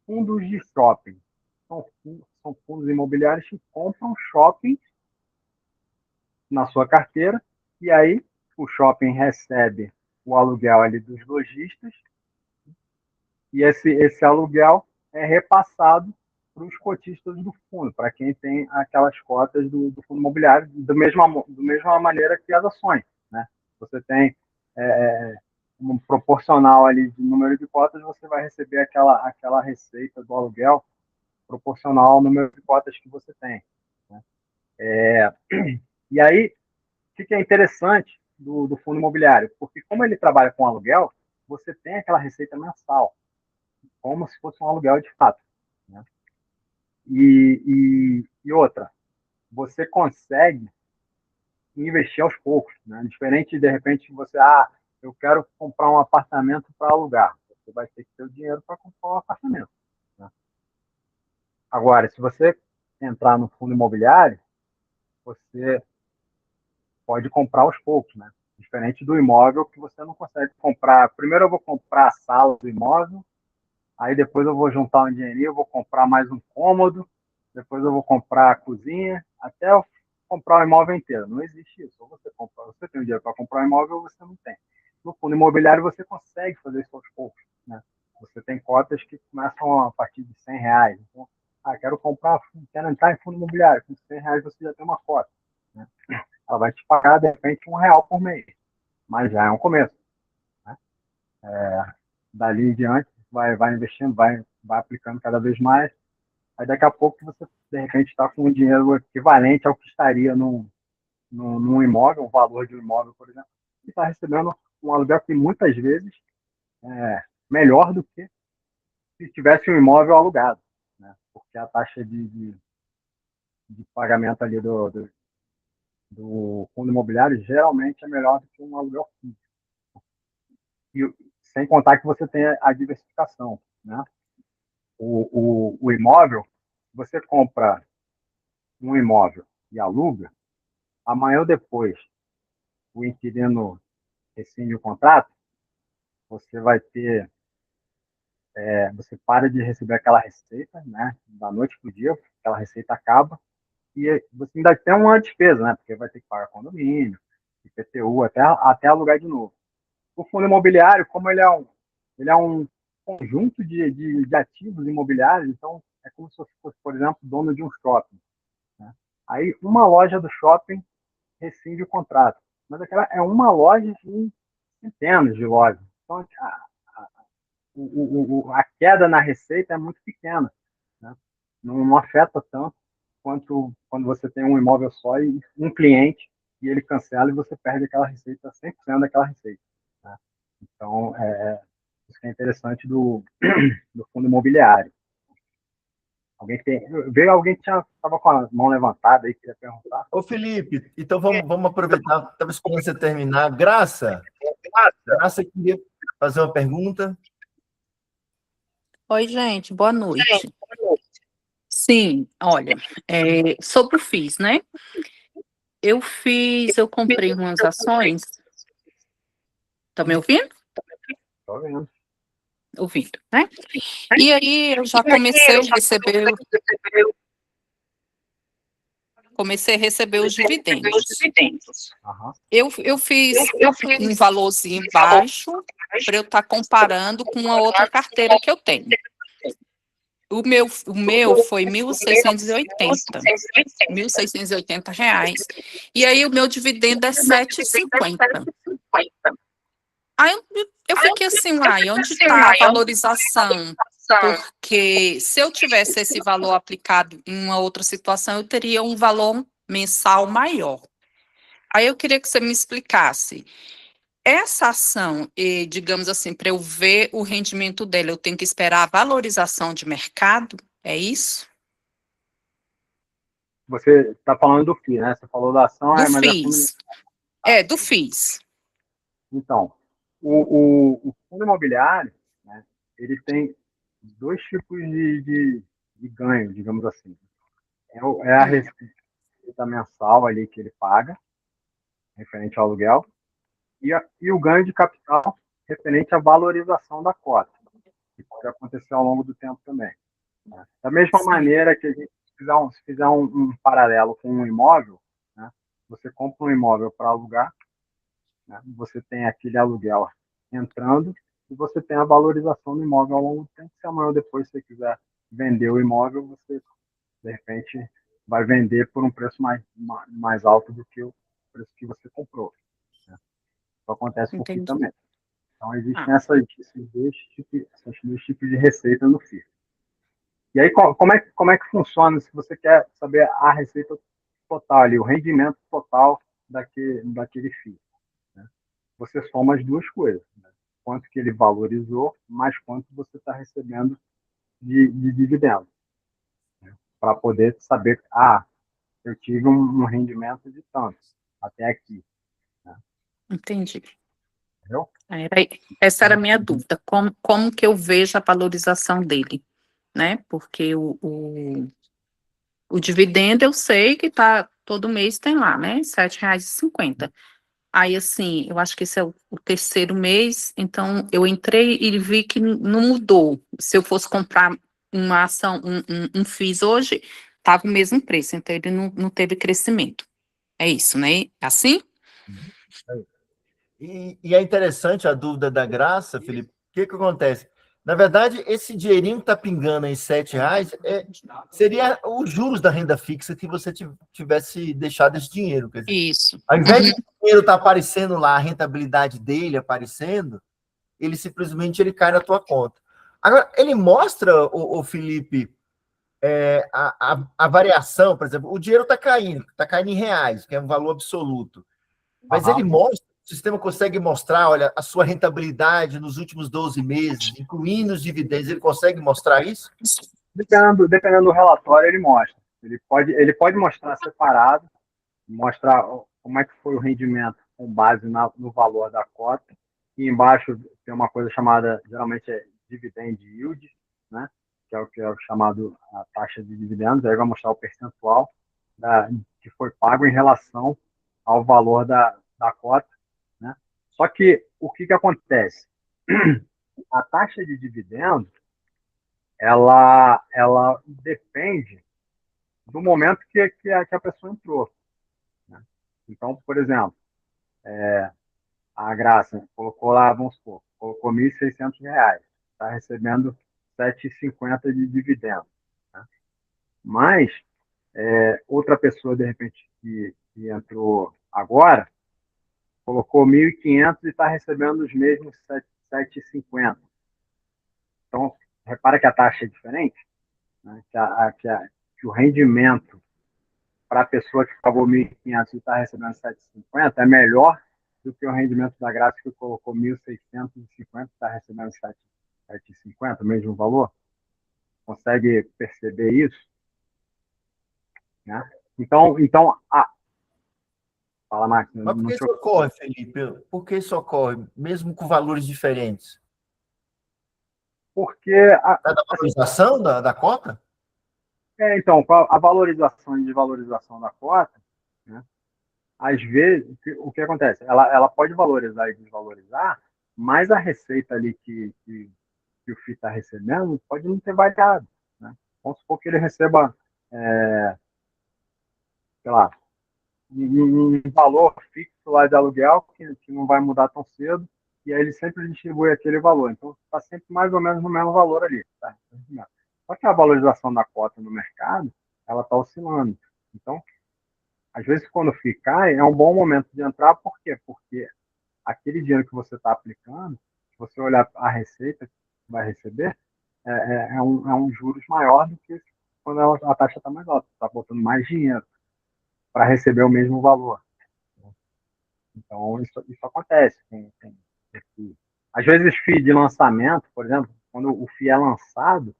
fundos de shopping. São fundos imobiliários que compram shopping na sua carteira e aí o shopping recebe o aluguel ali dos lojistas e esse aluguel é repassado para os cotistas do fundo, para quem tem aquelas cotas do fundo imobiliário, da mesma maneira que as ações, né? Você tem um proporcional ali de número de cotas, você vai receber aquela receita do aluguel proporcional ao número de cotas que você tem, né? E aí, o que é interessante do fundo imobiliário? Porque como ele trabalha com aluguel, você tem aquela receita mensal, como se fosse um aluguel de fato, né? E outra, você consegue investir aos poucos, né? Diferente de repente você, eu quero comprar um apartamento para alugar, você vai ter que ter o dinheiro para comprar um apartamento, né? Agora, se você entrar no fundo imobiliário, você pode comprar aos poucos, né? Diferente do imóvel que você não consegue comprar. Primeiro eu vou comprar a sala do imóvel, aí depois eu vou juntar um dinheirinho, eu vou comprar mais um cômodo, depois eu vou comprar a cozinha, até eu comprar o imóvel inteiro. Não existe isso. Ou você tem o dinheiro para comprar o imóvel ou você não tem. No fundo imobiliário você consegue fazer isso aos poucos, né? Você tem cotas que começam a partir de R$ 100. Então, quero entrar em fundo imobiliário. Com R$ 100 você já tem uma cota, né? Ela vai te pagar, de repente, R$ 1 por mês. Mas já é um começo, né? Dali em diante, vai investindo, vai aplicando cada vez mais. Aí daqui a pouco você, de repente, está com um dinheiro equivalente ao que estaria num imóvel, o valor de um imóvel, por exemplo, e está recebendo um aluguel que muitas vezes é melhor do que se tivesse um imóvel alugado, né? Porque a taxa de pagamento ali do fundo imobiliário geralmente é melhor do que um aluguel fixo. E sem contar que você tem a diversificação, né? O imóvel, você compra um imóvel e aluga, amanhã ou depois o inquilino rescinde o contrato, você vai ter, você para de receber aquela receita, né? Da noite para o dia, aquela receita acaba e você ainda tem uma despesa, né? Porque vai ter que pagar condomínio, IPTU, até alugar de novo. O fundo imobiliário, como ele é um conjunto de ativos imobiliários, então é como se fosse, por exemplo, dono de um shopping, né? Aí uma loja do shopping rescinde o contrato, mas aquela é uma loja em centenas de lojas. Então a queda na receita é muito pequena, né? Não afeta tanto quanto quando você tem um imóvel só e um cliente e ele cancela e você perde aquela receita, 100% daquela receita, né? Então, isso que é interessante do fundo imobiliário. Veio alguém que estava com a mão levantada aí, queria perguntar. Ô, Felipe, então vamos aproveitar. Estava esperando você terminar. Graça, queria. fazer uma pergunta? Oi, gente, boa noite. Sim, olha, sobre o FIIs, né? Eu comprei umas ações. Tá me ouvindo? Tô vendo. Ouvindo, né? E aí eu já comecei a receber os dividendos. Aham. Eu fiz um valorzinho baixo para eu estar comparando com uma outra carteira que eu tenho. O meu foi 1.680 reais. E aí o meu dividendo é 7,50. Aí eu fiquei assim, uai, onde está a valorização? Porque se eu tivesse esse valor aplicado em uma outra situação, eu teria um valor mensal maior. Aí eu queria que você me explicasse. Essa ação, digamos assim, para eu ver o rendimento dela, eu tenho que esperar a valorização de mercado? É isso? Você está falando do FII, né? Você falou da ação, Do mas é fundo. FIIs. Do FIIs. Então, o fundo imobiliário, né, ele tem dois tipos de ganho, digamos assim. É a receita mensal ali que ele paga, referente ao aluguel, e o ganho de capital referente à valorização da cota, que pode acontecer ao longo do tempo também. Né? Da mesma maneira que a gente se fizer um paralelo com um imóvel, né, você compra um imóvel para alugar, né, você tem aquele aluguel entrando e você tem a valorização do imóvel ao longo do tempo. Se amanhã ou depois você quiser vender o imóvel, você, de repente, vai vender por um preço mais alto do que o preço que você comprou. Né? Isso acontece com o FII Entendi. também. Então, existem Ah, esses dois tipos de receita no FII. E aí, como é que funciona se você quer saber a receita total, ali, o rendimento total daquele FII? Né? Você soma as duas coisas. Né? Quanto que ele valorizou, mais quanto você está recebendo de dividendo. Né? Para poder saber, eu tive um rendimento de tanto até aqui. Né? entendi. Entendeu? Essa era a minha dúvida. Como que eu vejo a valorização dele? Né? Porque o dividendo eu sei que tá, todo mês tem lá, né? R$ 7,50. Aí, assim, eu acho que esse é o terceiro mês, então eu entrei e vi que não mudou. Se eu fosse comprar uma ação, um FIIs hoje, tava o mesmo preço, então ele não teve crescimento. É isso, né? Assim? E é interessante a dúvida da Graça, Felipe. O que acontece? Na verdade, esse dinheirinho que está pingando em R$ 7 seria os juros da renda fixa que você tivesse deixado esse dinheiro. Quer dizer, Isso. ao invés de o dinheiro estar aparecendo lá, a rentabilidade dele aparecendo, ele simplesmente ele cai na tua conta. Agora, ele mostra, o Felipe, a variação, por exemplo, o dinheiro está caindo em reais, que é um valor absoluto. Mas ele mostra, o sistema consegue mostrar, olha, a sua rentabilidade nos últimos 12 meses, incluindo os dividendos, ele consegue mostrar isso? Dependendo do relatório, ele mostra. Ele pode mostrar separado, mostrar como é que foi o rendimento com base no valor da cota. E embaixo tem uma coisa chamada, geralmente é dividend yield, né? Que é o chamado a taxa de dividendos. Aí vai mostrar o percentual que foi pago em relação ao valor da cota. Né? Só que o que acontece? A taxa de dividendos ela depende do momento que a pessoa entrou. Né? Então, por exemplo, a Graça colocou lá, vamos supor, colocou R$ 1.600, está recebendo 7,50 de dividendo. Né? Mas outra pessoa, de repente, que entrou agora, colocou 1.500 e está recebendo os mesmos 7,50. Então, repara que a taxa é diferente, né? Que o rendimento para a pessoa que pagou 1.500 e está recebendo 7,50 é melhor do que o rendimento da Graça que colocou 1.650 e está recebendo 7,50, o mesmo valor. Consegue perceber isso? Né? Então fala, Marcos, Mas por não que te isso ocorre, Felipe? Por que isso ocorre, mesmo com valores diferentes? Porque Da valorização da cota? então, com a valorização e desvalorização da cota, né, às vezes, o que acontece? Ela pode valorizar e desvalorizar, mas a receita ali que o FII está recebendo pode não ter variado. Né? Vamos supor que ele receba, sei lá, um valor fixo lá de aluguel, que não vai mudar tão cedo, e aí ele sempre distribui aquele valor. Então, está sempre mais ou menos no mesmo valor ali. Tá? Só que a valorização da cota no mercado, ela está oscilando. Então, às vezes, quando o FII cai, é um bom momento de entrar. Por quê? Porque aquele dinheiro que você está aplicando, se você olhar a receita que vai receber, é um juros maior do que quando a taxa está mais alta. Está botando mais dinheiro para receber o mesmo valor. Então, isso acontece. Às vezes, FII de lançamento, por exemplo, quando o FII é lançado,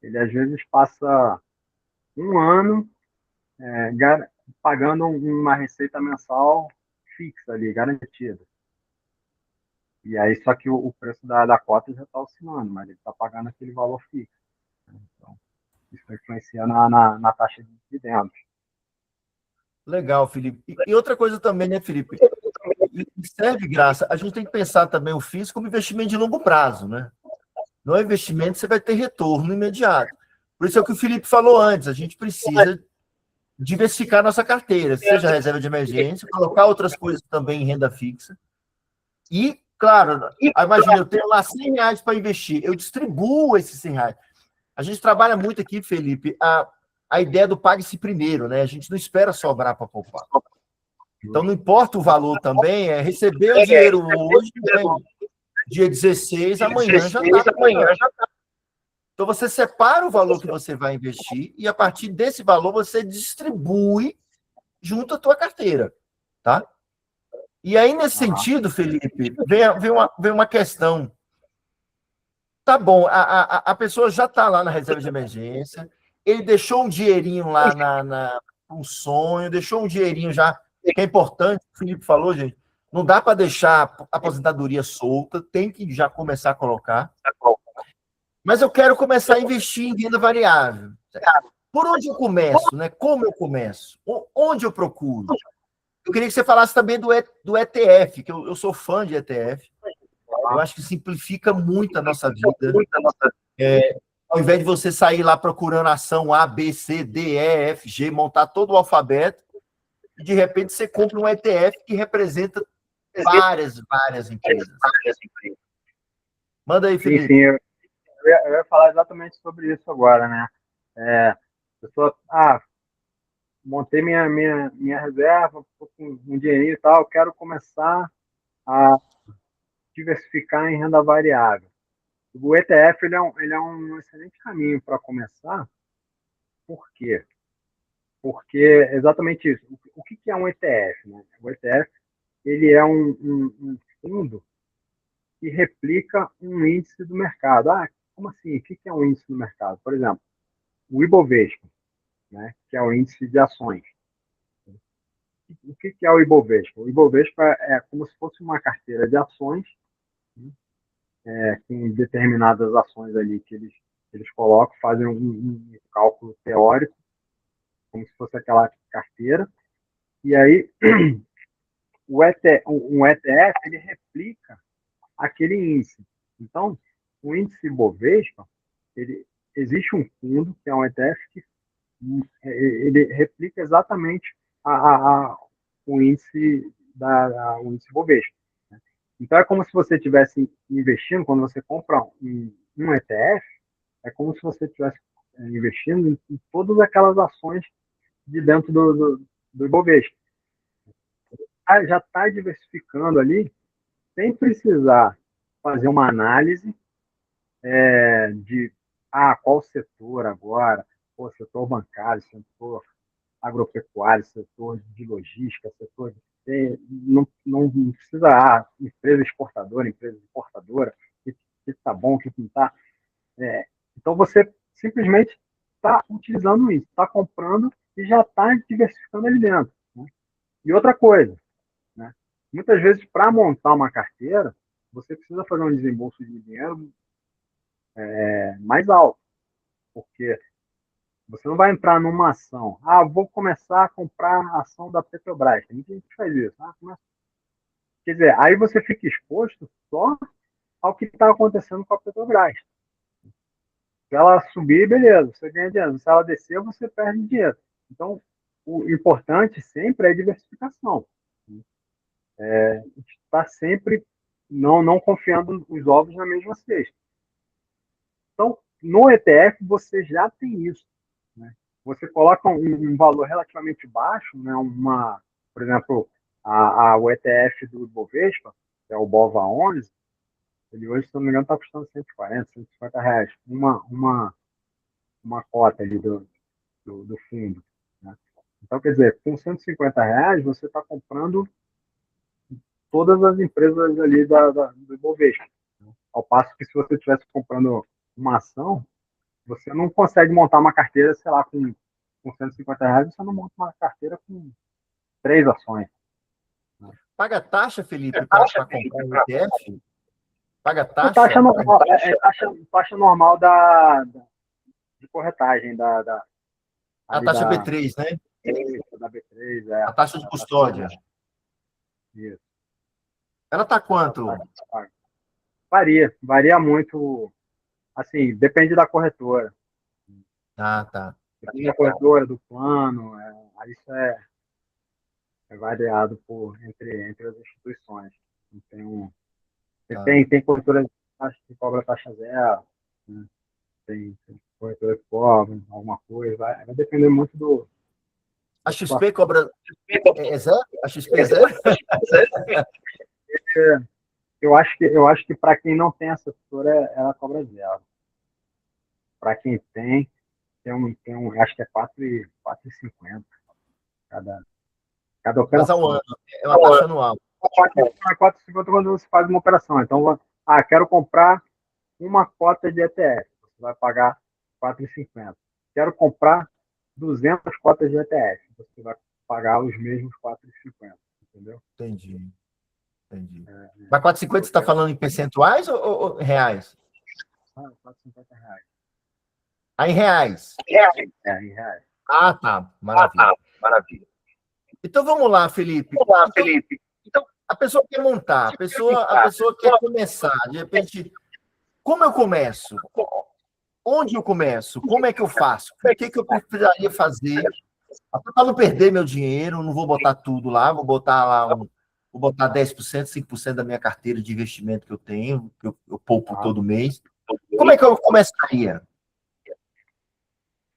ele às vezes passa um ano pagando uma receita mensal fixa ali, garantida. E aí, só que o preço da cota já está oscilando, mas ele está pagando aquele valor fixo. Então, isso influencia na taxa de dividendos. Legal, Felipe. E outra coisa também, né, Felipe? Serve graça. A gente tem que pensar também o FIIs como investimento de longo prazo, né? Não é investimento, você vai ter retorno imediato. Por isso é o que o Felipe falou antes, a gente precisa diversificar nossa carteira, seja reserva de emergência, colocar outras coisas também em renda fixa. E, claro, imagina, eu tenho lá R$100 para investir, eu distribuo esses R$100. A gente trabalha muito aqui, Felipe, a ideia do pague-se primeiro, né? A gente não espera sobrar para poupar. Então, não importa o valor também, é receber o dinheiro hoje, né? Dia 16, amanhã já está. Então, você separa o valor que você vai investir e, a partir desse valor, você distribui junto à tua carteira, tá? E aí, nesse sentido, Felipe, vem uma questão. Tá bom, a pessoa já está lá na reserva de emergência, ele deixou um dinheirinho lá um sonho, deixou um dinheirinho já, que é importante, o Felipe falou, gente, não dá para deixar a aposentadoria solta, tem que já começar a colocar. Mas eu quero começar a investir em renda variável. Por onde eu começo, né? Como eu começo? Onde eu procuro? Eu queria que você falasse também do ETF, que eu sou fã de ETF. Eu acho que simplifica muito a nossa vida. Ao invés de você sair lá procurando ação A, B, C, D, E, F, G, montar todo o alfabeto, e de repente você compra um ETF que representa várias empresas. Manda aí, Felipe. Sim, eu ia falar exatamente sobre isso agora, né? A pessoa, montei minha reserva, tô com um dinheirinho e tal, quero começar a diversificar em renda variável. O ETF ele é um excelente caminho para começar. Por quê? Porque é exatamente isso. O que é um ETF? Né? O ETF ele é um fundo que replica um índice do mercado. Como assim? O que é um índice do mercado? Por exemplo, o Ibovespa, né? Que é o índice de ações. O que é o Ibovespa? O Ibovespa é como se fosse uma carteira de ações, com determinadas ações ali que eles colocam, fazem um cálculo teórico, como se fosse aquela carteira, e aí um ETF ele replica aquele índice. Então, o índice Ibovespa, existe um fundo, que é um ETF, que ele replica exatamente o índice o índice Bovespa. Né? Então é como se você estivesse investindo, quando você compra um ETF, é como se você estivesse investindo em todas aquelas ações de dentro do Ibovespa. Já está diversificando ali, sem precisar fazer uma análise de qual setor agora, setor bancário, setor agropecuário, setor de logística, setor de... Não precisa, empresa exportadora, empresa importadora, o que está bom, o que não está. Então, você simplesmente está utilizando isso, está comprando e já está diversificando ali dentro. Né? E outra coisa, né? Muitas vezes, para montar uma carteira, você precisa fazer um desembolso de dinheiro mais alto, porque você não vai entrar numa ação. Vou começar a comprar a ação da Petrobras. Tem muita gente que faz isso. Quer dizer, aí você fica exposto só ao que está acontecendo com a Petrobras. Se ela subir, beleza, você ganha dinheiro. Se ela descer, você perde dinheiro. Então, o importante sempre é a diversificação. Está sempre não confiando os ovos na mesma cesta. Então, no ETF, você já tem isso. Né? Você coloca um valor relativamente baixo, né? Por exemplo, o ETF do Ibovespa, que é o BOVA11, ele hoje, se não me engano, está custando 140, 150 reais. Uma cota ali do fundo. Né? Então, quer dizer, com 150 reais, você está comprando todas as empresas ali do Ibovespa. Né? Ao passo que se você estivesse comprando uma ação, você não consegue montar uma carteira, sei lá, com 150 reais, você não monta uma carteira com 3 ações. Né? Paga taxa, Felipe, para comprar o ETF? Paga taxa? Taxa normal, taxa normal de corretagem A taxa B3, né? Da B3, a taxa de custódia. Isso. Ela está quanto? Varia muito, assim, depende da corretora. Tá. Depende da corretora, do plano, aí isso é variado entre as instituições. Tem corretora que cobra taxa zero, né? Tem corretora que cobra alguma coisa, vai depender muito do... A XP cobra... É zero? A XP é zero? Eu acho que para quem não tem essa assessora, ela cobra zero. Para quem tem acho que é 4,50 cada operação. Mas ao ano, é uma taxa anual. 4,50 quando você faz uma operação. Então, quero comprar uma cota de ETF. Você vai pagar 4,50. Quero comprar 200 cotas de ETF. Você vai pagar os mesmos 4,50. Entendeu? Entendi. Mas 4,50 você está falando em percentuais ou reais? 4,50 reais. Em reais? Em reais. Tá. Maravilha. Então vamos lá, Felipe. Então, a pessoa quer montar, a pessoa quer começar. De repente, como eu começo? Onde eu começo? Como é que eu faço? O que eu precisaria fazer para não perder meu dinheiro? Não vou botar tudo lá, vou botar 10%, 5% da minha carteira de investimento que eu tenho, que eu poupo todo mês. Como é que eu começaria?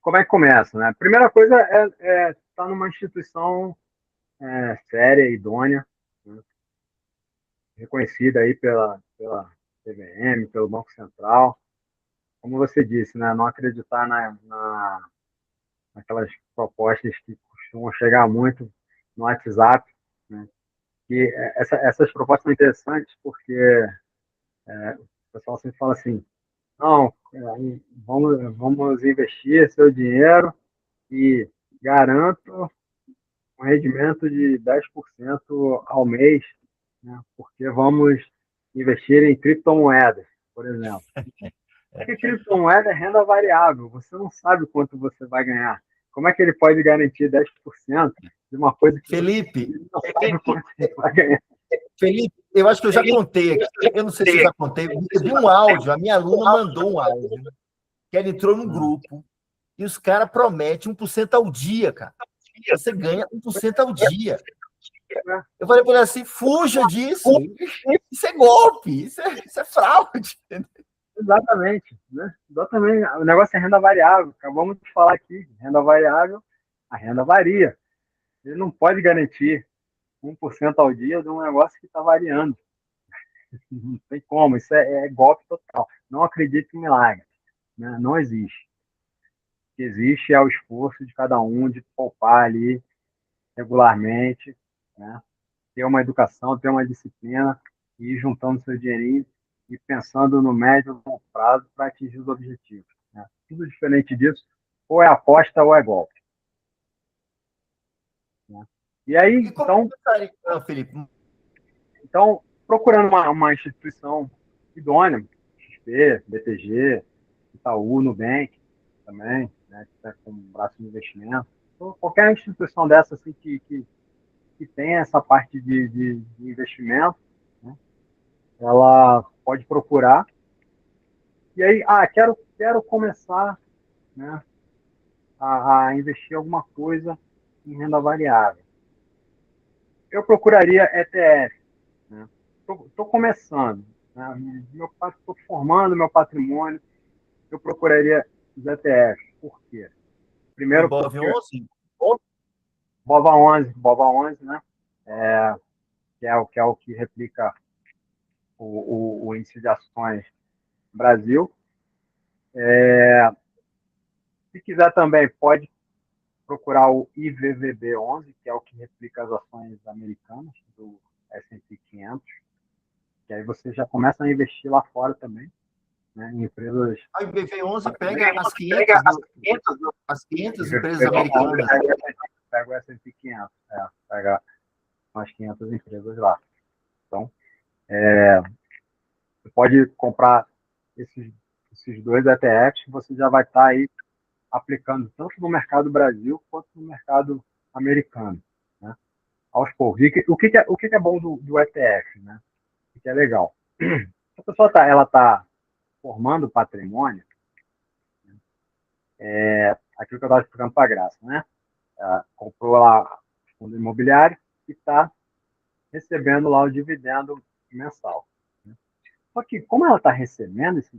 Como é que começa, né? A primeira coisa é estar numa instituição séria, idônea, né? Reconhecida aí pela CVM, pelo Banco Central. Como você disse, né? Não acreditar naquelas propostas que costumam chegar muito no WhatsApp, né? Que essas propostas são interessantes porque o pessoal sempre fala assim, não, vamos investir seu dinheiro e garanto um rendimento de 10% ao mês, né? Porque vamos investir em criptomoedas, por exemplo. Porque criptomoeda é renda variável, você não sabe quanto você vai ganhar. Como é que ele pode garantir 10% de uma coisa que Felipe, você não sabe quanto você vai ganhar? Felipe, eu acho que eu já contei aqui, eu não sei se eu já contei, eu recebi um áudio, a minha aluna mandou um áudio, que ela entrou num grupo, e os caras prometem 1% ao dia, cara. Você ganha 1% ao dia. Eu falei para ele assim, fuja disso, isso é golpe, isso é fraude. Exatamente, né? Exatamente. O negócio é renda variável, acabamos de falar aqui, renda variável, a renda varia. Ele não pode garantir 1% ao dia de um negócio que está variando. Não tem como, isso é golpe total. Não acredite em milagre, né? Não existe. O que existe é o esforço de cada um de poupar ali regularmente, né? Ter uma educação, ter uma disciplina e ir juntando seu dinheirinho e pensando no médio e longo prazo para atingir os objetivos. Né? Tudo diferente disso, ou é aposta ou é golpe. Né? E aí, Felipe? Então, procurando uma instituição idônea, XP, BTG, Itaú, Nubank também, né, que está com um braço de investimento. Então, qualquer instituição dessa assim, que tem essa parte de investimento, né, ela pode procurar. E aí, quero começar, né, a investir alguma coisa em renda variável. Eu procuraria ETF. Né? Estou começando. Né? Estou formando meu patrimônio. Eu procuraria os ETFs. Por quê? O Primeiro, Ibov porque 11? BOVA 11, né? Que é o que replica o índice de ações Brasil. Se quiser também, pode procurar o IVVB11, que é o que replica as ações americanas do S&P 500, que aí você já começa a investir lá fora também, né, em empresas... A IBV11 pega as 500, as 500 empresas americanas. Pega o S&P 500, pega umas 500 empresas lá. Então, você pode comprar esses dois ETFs, você já vai estar aí aplicando tanto no mercado Brasil quanto no mercado americano, né? Aos poucos. O que é bom do ETF, né? O que é legal? Se a pessoa ela tá formando patrimônio, aquilo que eu estava explicando para a Graça, né? Ela comprou lá o fundo imobiliário e está recebendo lá o dividendo mensal. Né? Só que, como ela está recebendo esse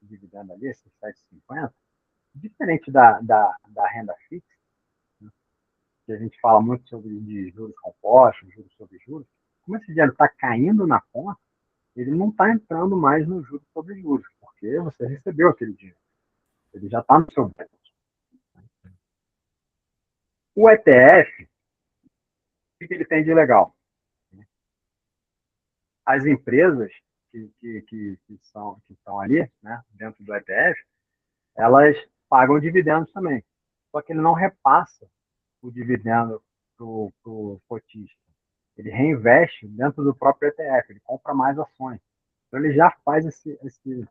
dividendo ali, esses 7,50, diferente da renda fixa, né, que a gente fala muito sobre de juros compostos, juros sobre juros, como esse dinheiro está caindo na conta, ele não está entrando mais no juros sobre juros, porque você recebeu aquele dinheiro. Ele já está no seu banco. O ETF, o que ele tem de legal? As empresas que estão ali, né, dentro do ETF, elas pagam dividendos também. Só que ele não repassa o dividendo para o cotista. Ele reinveste dentro do próprio ETF, ele compra mais ações. Então, ele já faz esse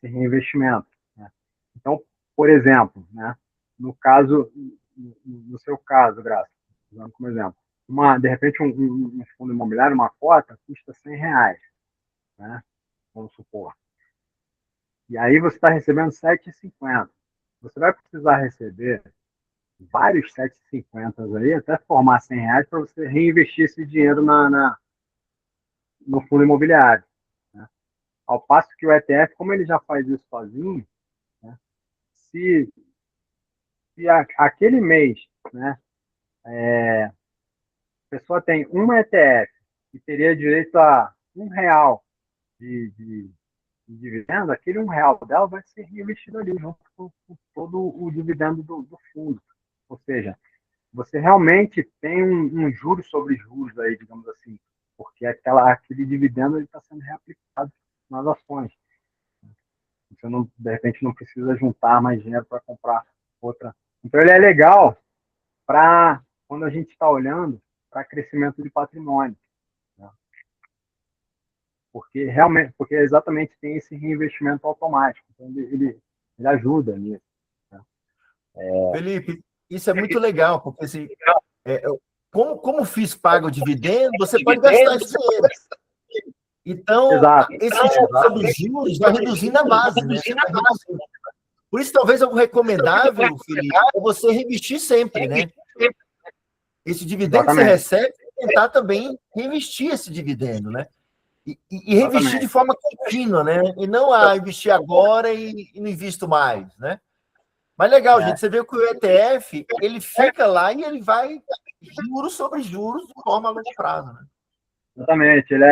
reinvestimento. Né? Então, por exemplo, né, no seu caso, Graça, usando como exemplo, de repente um fundo imobiliário, uma cota, custa R$ 100, né, vamos supor. E aí você está recebendo 7,50. Você vai precisar receber vários 7,50 aí, até formar R$ 100 para você reinvestir esse dinheiro no fundo imobiliário. Né? Ao passo que o ETF, como ele já faz isso sozinho, né, se aquele mês, né, a pessoa tem um ETF e teria direito a R$ 1 de dividendo, aquele R$ 1 dela vai ser reinvestido ali junto com todo o dividendo do fundo. Ou seja, você realmente tem um juros sobre juros aí, digamos assim, porque aquele dividendo está sendo reaplicado nas ações. Você, não, de repente, não precisa juntar mais dinheiro para comprar outra. Então, ele é legal para quando a gente está olhando para crescimento de patrimônio. Né? Porque exatamente tem esse reinvestimento automático. Então, ele ajuda nisso. Né? Felipe, isso é muito legal, porque assim, como fiz paga o dividendo, você pode gastar esse dinheiro. Então, Exato. esse juros sobre juros vai reduzindo a base, né? Você vai reduzindo. Por isso, talvez o recomendável, Felipe, é você reinvestir sempre, né? Esse dividendo que você Exatamente. recebe, tentar também reinvestir esse dividendo, né? E reinvestir de forma contínua, né? E não investir agora e não invisto mais, né? Mas legal, gente, você vê que o ETF, ele fica lá e ele vai juros sobre juros de forma a longo prazo, né? Exatamente. Ele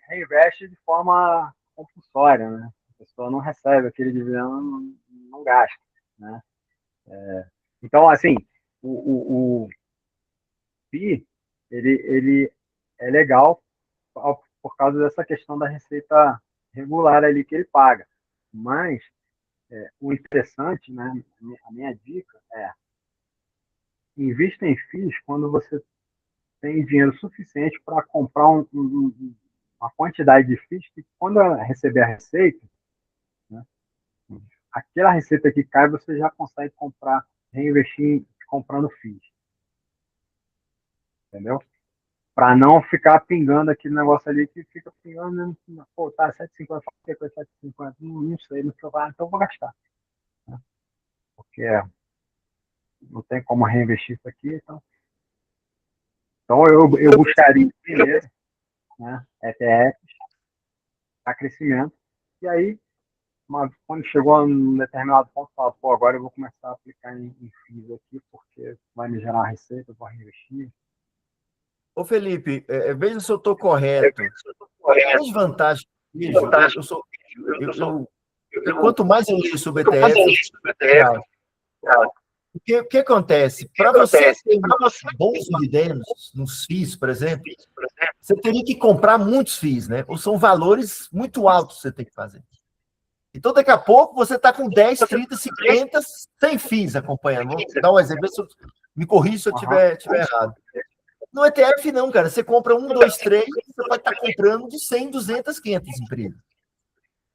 reinveste de forma compulsória, né? A pessoa não recebe aquele dividendo, não gasta, né? Então, assim, o FII, ele é legal por causa dessa questão da receita regular ali que ele paga. Mas o interessante, né, a minha dica é invista em FIIs quando você tem dinheiro suficiente para comprar uma quantidade de FIIs que, quando eu receber a receita, né, aquela receita que cai, você já consegue comprar, reinvestir comprando FIIs. Entendeu? Para não ficar pingando aquele negócio ali que fica pingando, pô, tá, 7,50, faz que coisa 7,50, não sei, não sei, então eu vou gastar. Né? Porque não tem como reinvestir isso aqui, então eu buscaria primeiro, né, ETFs para crescimento, e aí, quando chegou num determinado ponto, fala, pô, agora eu vou começar a aplicar em FIIs aqui, porque vai me gerar receita, eu vou reinvestir. Ô, Felipe, veja se eu estou correto. A desvantagem que vejo, quanto mais eu leio sobre ETF, o que acontece? Para você ter bons dividendos nos FIIs, por exemplo, você teria que comprar muitos FIIs, né? Ou são valores muito altos que você tem que fazer. Então, daqui a pouco, você está com 10, 30, 50, 100 FIIs acompanhando. Vou dar um exemplo, me corrija se eu estiver errado. No ETF, não, cara. Você compra 1, 2, 3, você vai estar comprando de 100, 200, 500 empresas.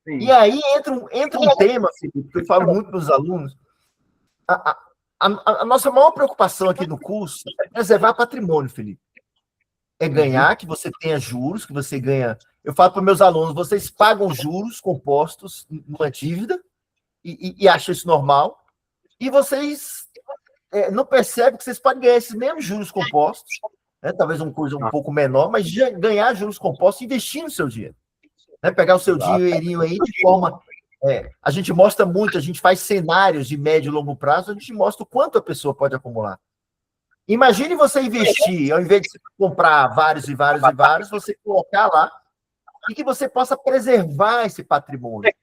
Sim. E aí entra um tema, Felipe, que eu falo muito para os alunos. A nossa maior preocupação aqui no curso é preservar patrimônio, Felipe. É ganhar, que você tenha juros, que você ganha. Eu falo para meus alunos, vocês pagam juros compostos numa dívida e acham isso normal, e vocês não percebem que vocês podem ganhar esses mesmos juros compostos, né? Talvez uma coisa um pouco menor, mas ganhar juros compostos e investir no seu dinheiro. Né? Pegar o seu dinheirinho aí de forma... a gente mostra muito, a gente faz cenários de médio e longo prazo, a gente mostra o quanto a pessoa pode acumular. Imagine você investir, ao invés de comprar vários e vários e vários, você colocar lá e que você possa preservar esse patrimônio.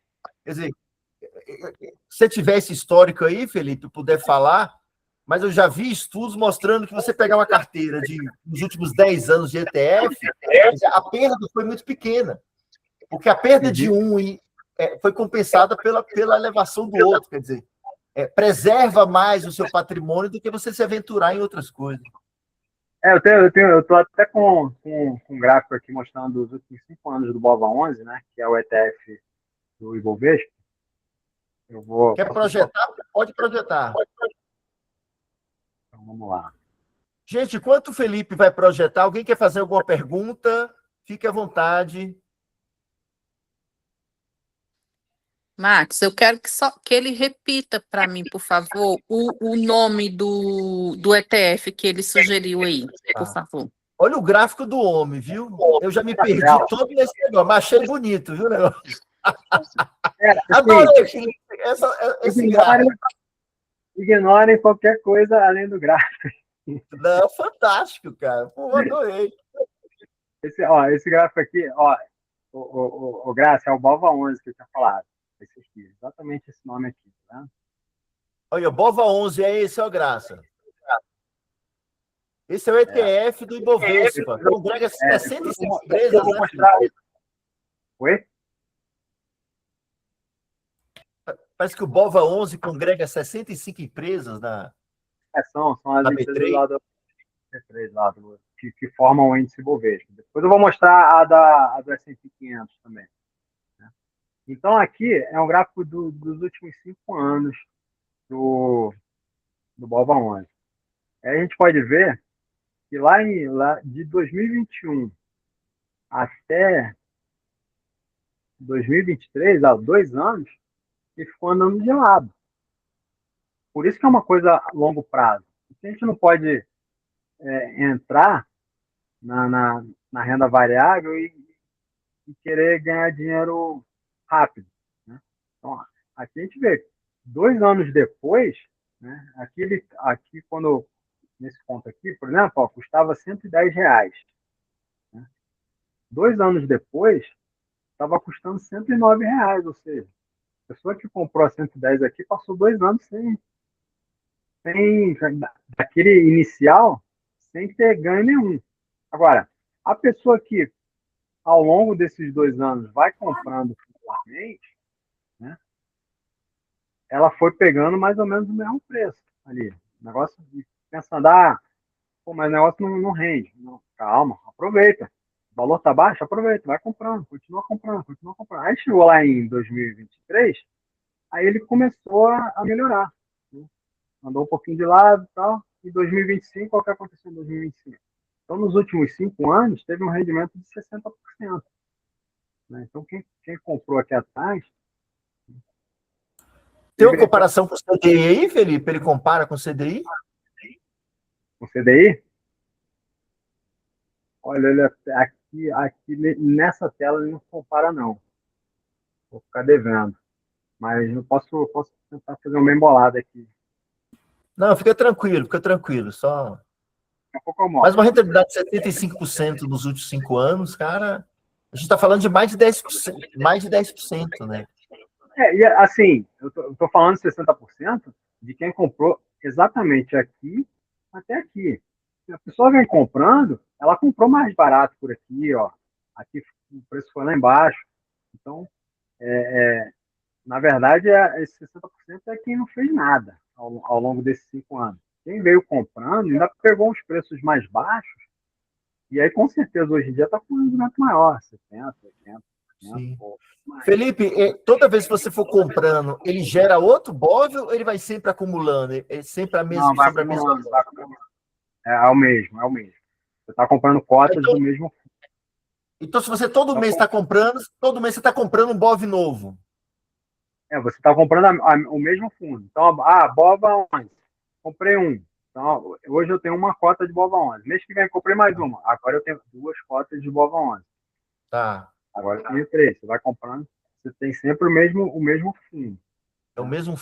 Quer dizer, se você tiver esse histórico aí, Felipe, puder falar, mas eu já vi estudos mostrando que você pegar uma carteira nos últimos 10 anos de ETF, a perda foi muito pequena, porque a perda de um foi compensada pela elevação do outro, quer dizer, preserva mais o seu patrimônio do que você se aventurar em outras coisas. Eu estou até com um gráfico aqui mostrando os últimos 5 anos do BOVA11, né, que é o ETF do Ibovespa. Quer projetar? Pode projetar. Então, vamos lá. Gente, enquanto o Felipe vai projetar, alguém quer fazer alguma pergunta? Fique à vontade. Max, eu quero que ele repita para mim, por favor, o nome do ETF que ele sugeriu aí, por favor. Olha o gráfico do homem, viu? Eu já me perdi todo nesse negócio, mas achei bonito, viu, negócio? Adorei, Felipe, esse gráfico. Ignorem qualquer coisa além do gráfico. Não, fantástico, cara. Pô, adorei. Esse gráfico aqui, o Graça, é o BOVA11 que eu tinha falado. Esse aqui, exatamente esse nome aqui, tá? Olha, o BOVA11 é esse, ó, Graça. Esse é o ETF do Ibovespa. Congrega 65 empresas, eu vou mostrar. Oi? Parece que o BOVA11 congrega 65 empresas na... São as empresas lá do B3, que formam o índice Ibovespa. Depois eu vou mostrar a do S&P 500 também. Né? Então, aqui é um gráfico dos últimos 5 anos do BOVA11. Aí a gente pode ver que lá de 2021 até 2023, há 2 anos, ele ficou andando de lado. Por isso que é uma coisa a longo prazo. A gente não pode entrar na renda variável e querer ganhar dinheiro rápido. Né? Então, aqui a gente vê, 2 anos depois, né, aqui quando, nesse ponto aqui, por exemplo, custava R$110. Né? 2 anos depois, estava custando R$109, ou seja, a pessoa que comprou a 110 aqui passou 2 anos sem daquele inicial, sem ter ganho nenhum. Agora, a pessoa que, ao longo desses 2 anos, vai comprando regularmente, né, ela foi pegando mais ou menos o mesmo preço ali. O negócio, pensando, mas o negócio não rende. Não, calma, aproveita. O valor tá baixo, aproveita, vai comprando, continua comprando, continua comprando. Aí chegou lá em 2023, aí ele começou a melhorar, né? Andou um pouquinho de lado e tal. Em 2025, o que aconteceu em 2025? Então, nos últimos 5 anos, teve um rendimento de 60%. Né? Então, quem comprou aqui atrás... Tem uma comparação com o CDI aí, Felipe? Ele compara com o CDI? Com o CDI? Olha, aqui nessa tela ele não compara, não. Vou ficar devendo. Mas eu posso tentar fazer um bem bolado aqui. Não, fica tranquilo. Só... Daqui a pouco eu Mas mostro. uma rentabilidade de 75% nos últimos 5 anos, cara, a gente está falando de mais de 10%, né? E assim, eu tô falando 60% de quem comprou exatamente aqui até aqui. Se a pessoa vem comprando, ela comprou mais barato por aqui, ó. Aqui o preço foi lá embaixo. Então, na verdade, esse 60% é quem não fez nada ao longo desses 5 anos. Quem veio comprando ainda pegou uns preços mais baixos, e aí com certeza hoje em dia está com um rendimento maior, 70%, 80%. Sim. Pouco mais. Felipe, toda vez que você for comprando, ele gera outro BOV ou ele vai sempre acumulando? É sempre a mesma, Não, vai sobre a mesma. acumulando, vai acumulando. É o mesmo, é o mesmo. Você está comprando cotas Então, do mesmo fundo. então, se você todo mês Então, está comprando, todo mês você está comprando um BOV novo. você está comprando o mesmo fundo. Então, BOVA 11. Comprei um. Então, hoje eu tenho uma cota de BOVA 11. Mês que vem comprei mais uma. Agora eu tenho 2 cotas de BOVA 11. Tá. Agora eu tenho 3. Você vai comprando, você tem sempre o mesmo fundo. É o mesmo.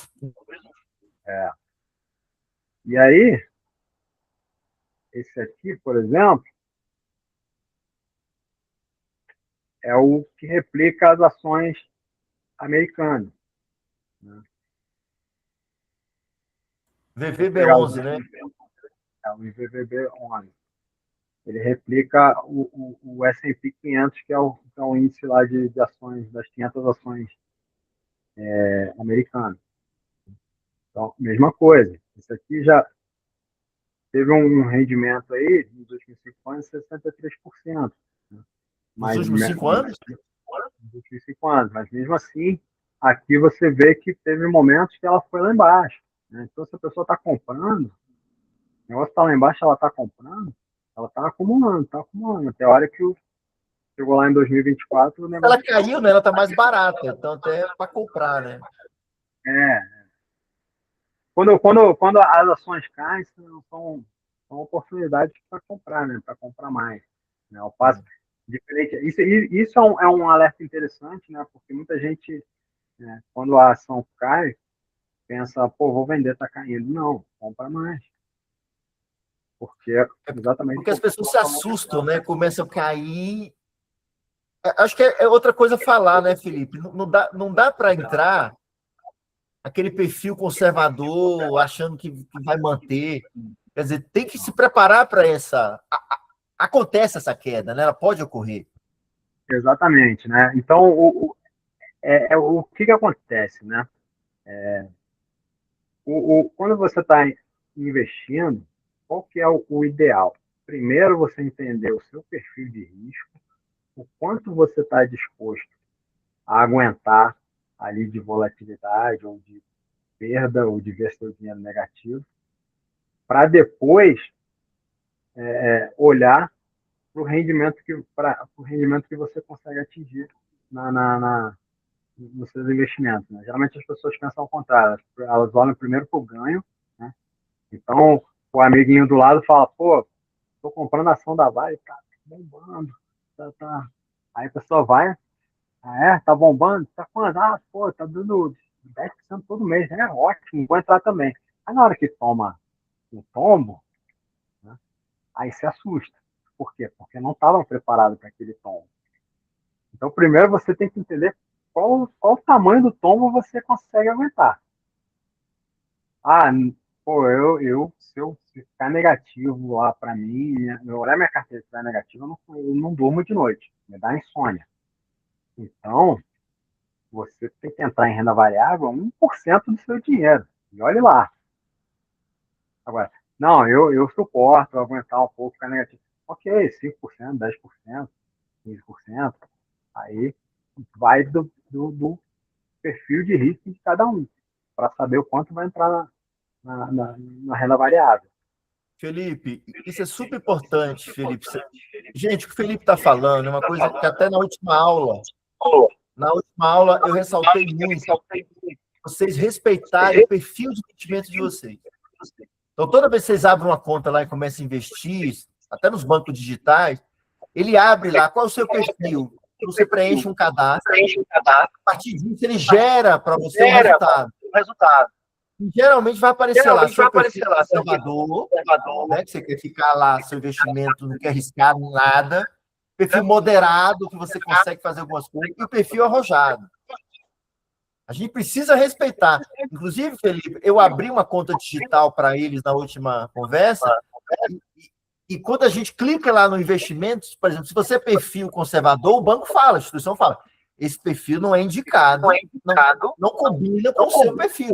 É. E aí, esse aqui, por exemplo, é o que replica as ações americanas. Né? Vamos pegar VVB11, né? o IVVB11. Ele replica o S&P 500, que é o índice lá de ações, das 500 ações americanas. Então, mesma coisa. Isso aqui já teve um rendimento aí, nos últimos 5 anos, 63%. Né? Nos Mas, últimos 5 anos? nos últimos 5 anos. Mas mesmo assim, aqui você vê que teve momentos que ela foi lá embaixo. Né? Então, se a pessoa está comprando, o negócio está lá embaixo, ela está comprando, ela está acumulando, está acumulando. Até a hora que chegou lá em 2024, o negócio... Ela caiu, né? Ela está mais barata, então até para comprar, né? É. Quando as ações caem, são oportunidades para comprar, né? Para comprar mais. Né? Ao passo diferente. Isso é um alerta interessante, né? Porque muita gente, né, quando a ação cai, pensa, pô, vou vender, tá caindo. Não, compra mais. Porque exatamente Porque as porque pessoas se assustam, né? Começam a cair. Acho que é outra coisa falar, né, Felipe? Não dá para entrar aquele perfil conservador achando que vai manter. Quer dizer, tem que se preparar para essa. Acontece essa queda, né? Ela pode ocorrer. exatamente, né? Então, o que acontece, né? Quando você está investindo, qual que é o ideal? Primeiro, você entender o seu perfil de risco, o quanto você está disposto a aguentar ali de volatilidade, ou de perda, ou de ver seu dinheiro negativo, para depois olhar para o rendimento que você consegue atingir nos seus investimentos. Né? Geralmente as pessoas pensam ao contrário, elas olham primeiro para o ganho, né? Então o amiguinho do lado fala, pô, estou comprando a ação da Vale, tá bombando, tá. Aí a pessoa vai, tá bombando, tá quanto? Pô, tá dando 10% todo mês, ótimo, vou entrar também. Aí na hora que toma um tombo, né, aí se assusta. Por quê? Porque não estavam preparados para aquele tombo. Então primeiro você tem que entender qual o tamanho do tombo você consegue aguentar. Pô, se ficar negativo lá para mim, eu olhar minha carteira e ficar negativa, eu não durmo de noite, me dá insônia. Então, você tem que entrar em renda variável 1% do seu dinheiro. E olhe lá. Agora, não, eu suporto aguentar um pouco, ficar negativo. Ok, 5%, 10%. 15%, aí vai do perfil de risco de cada um, para saber o quanto vai entrar na renda variável. Felipe, isso é super importante, Felipe. Gente, o que o Felipe está falando é uma coisa que até na última aula eu ressaltei muito, vocês respeitarem o perfil de investimento de vocês. Então, toda vez que vocês abrem uma conta lá e começam a investir, até nos bancos digitais, ele abre lá qual é o seu perfil. Você preenche um cadastro, a partir disso ele gera para você um resultado. E geralmente vai aparecer lá seu perfil conservador, né, que você quer ficar lá, seu investimento não quer arriscar nada, perfil moderado, que você consegue fazer algumas coisas, e o perfil arrojado. A gente precisa respeitar. Inclusive, Felipe, eu abri uma conta digital para eles na última conversa, e quando a gente clica lá no investimentos, por exemplo, se você é perfil conservador, o banco fala, a instituição fala, esse perfil não é indicado, não combina com o seu perfil.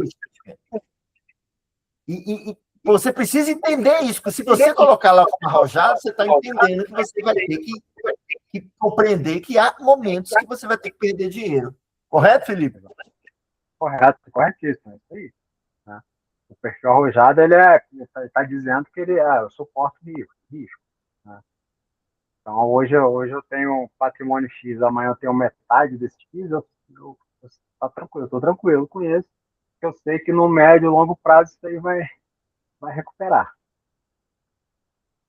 E você precisa entender isso, porque se você colocar lá como arrojado, você está entendendo que você vai ter que compreender que há momentos que você vai ter que perder dinheiro. Correto, Felipe? Correto, corretíssimo, é isso aí. Né? O perfil arrojado, ele está dizendo que eu suporto risco. Né? Então, hoje eu tenho um patrimônio X, amanhã eu tenho metade desse X, tá tranquilo, eu estou tranquilo com isso, porque eu sei que no médio e longo prazo isso aí vai recuperar.